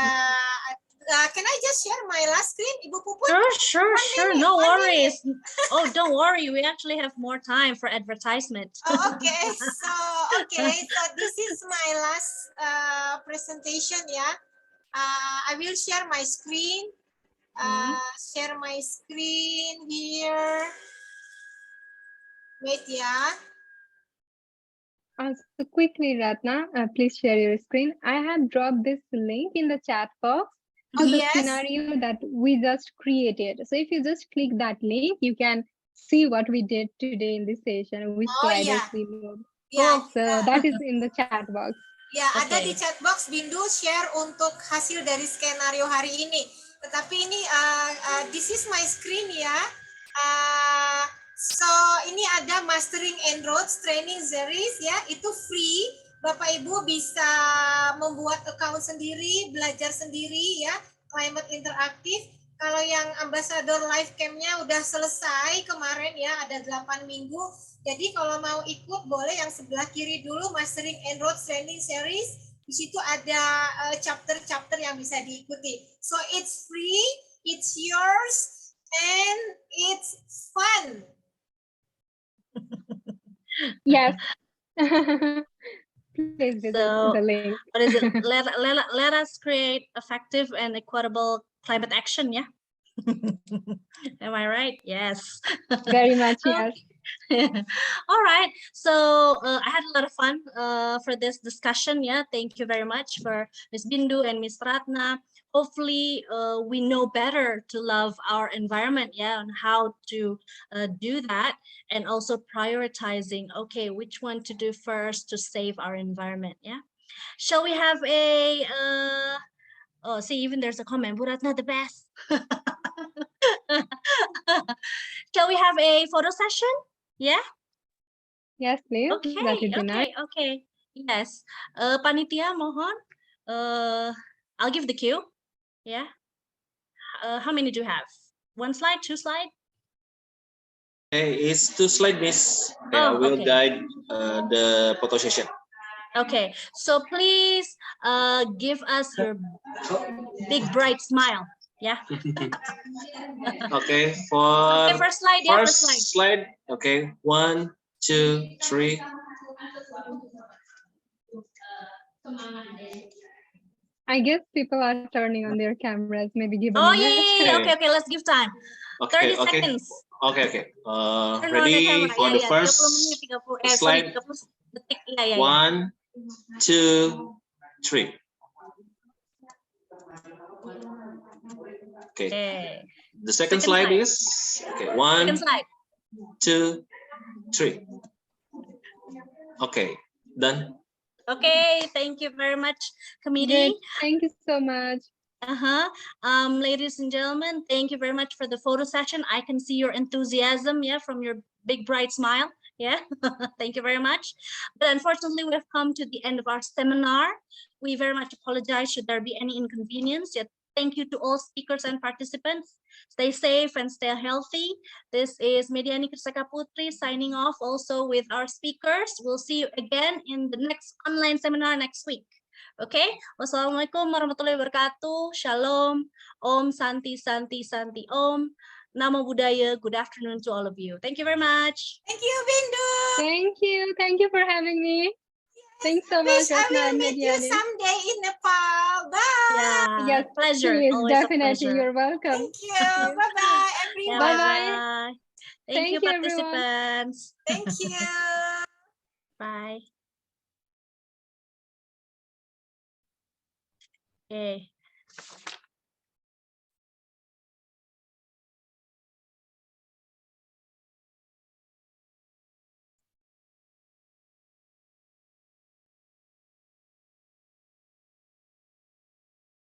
can I just share my last screen, Ibu Puput? Sure. No worries. Oh, don't worry. We actually have more time for advertisement. Oh, okay. So this is my last presentation ya. I will share my screen. Share my screen here. Wait ya. So quickly, Ratna, please share your screen. I have dropped this link in the chat box to the scenario that we just created. So if you just click that link, you can see what we did today in this session, which sliders we moved. So that is in the chat box. Ya, ada di chat box Bindu share untuk hasil dari skenario hari ini. Tetapi ini this is my screen ya. So ini ada Mastering En-ROADS Training Series ya, itu free. Bapak Ibu bisa membuat account sendiri, belajar sendiri ya, climate interaktif. Kalau yang Ambassador Live Camp-nya udah selesai kemarin ya, ada 8 minggu. Jadi kalau mau ikut boleh yang sebelah kiri dulu, Mastering En-ROADS Training Series. Di situ ada chapter-chapter yang bisa diikuti. So it's free, it's yours, and it's fun. Yes. Please visit the link. What is it? Let us create effective and equitable climate action, yeah? Am I right? Yes. Very much, yes. All right. So I had a lot of fun for this discussion. Yeah. Thank you very much for Ms. Bindu and Ms. Ratna. Hopefully we know better to love our environment, yeah, and how to do that, and also prioritizing, okay, which one to do first to save our environment, yeah. Shall we have a oh, see, even there's a comment, Ratna the best. Shall we have a photo session? Yeah. Yes, please. Okay. That would be nice. Okay. Yes. Panitia, mohon. I'll give the cue. Yeah. How many do you have? 1 slide, 2 slide? Hey, it's 2 slide, Miss. Okay, I will guide the photo session. Okay, so please give us your big bright smile. Yeah. Okay, for first slide. Yeah, first slide. Okay, 1, 2, 3. I guess people are turning on their cameras. Maybe give a Oh minute. yeah. Okay. Let's give time. Okay, 30 seconds. Okay. Turn on the Ready for the camera. first 30, slide? 30 detik. Yeah. 1, 2, 3. Okay. The second slide is 1, 2, 3. Okay, done. Okay, thank you very much, committee. Great. Thank you so much. Ladies and gentlemen, thank you very much for the photo session. I can see your enthusiasm, yeah, from your big bright smile. Yeah, thank you very much. But unfortunately, we have come to the end of our seminar. We very much apologize should there be any inconvenience. Yet, thank you to all speakers and participants. Stay safe and stay healthy. This is Mediani Krisaka Putri signing off also with our speakers. We'll see you again in the next online seminar next week. Okay, wassalamualaikum warahmatullahi wabarakatuh. Shalom, Om, Santi, Santi, Santi, Om. Namo Buddhaya. Good afternoon to all of you. Thank you very much. Thank you, Bindu. Thank you for having me. Thanks so much, Ratna and I will meet you Mediani. someday in Nepal. Bye. Yeah, Yes, pleasure. please, Always a definitely. pleasure. You're welcome. Thank you. Bye-bye, everyone. Bye-bye. Thank you, everyone. participants. Thank you. Bye. Okay.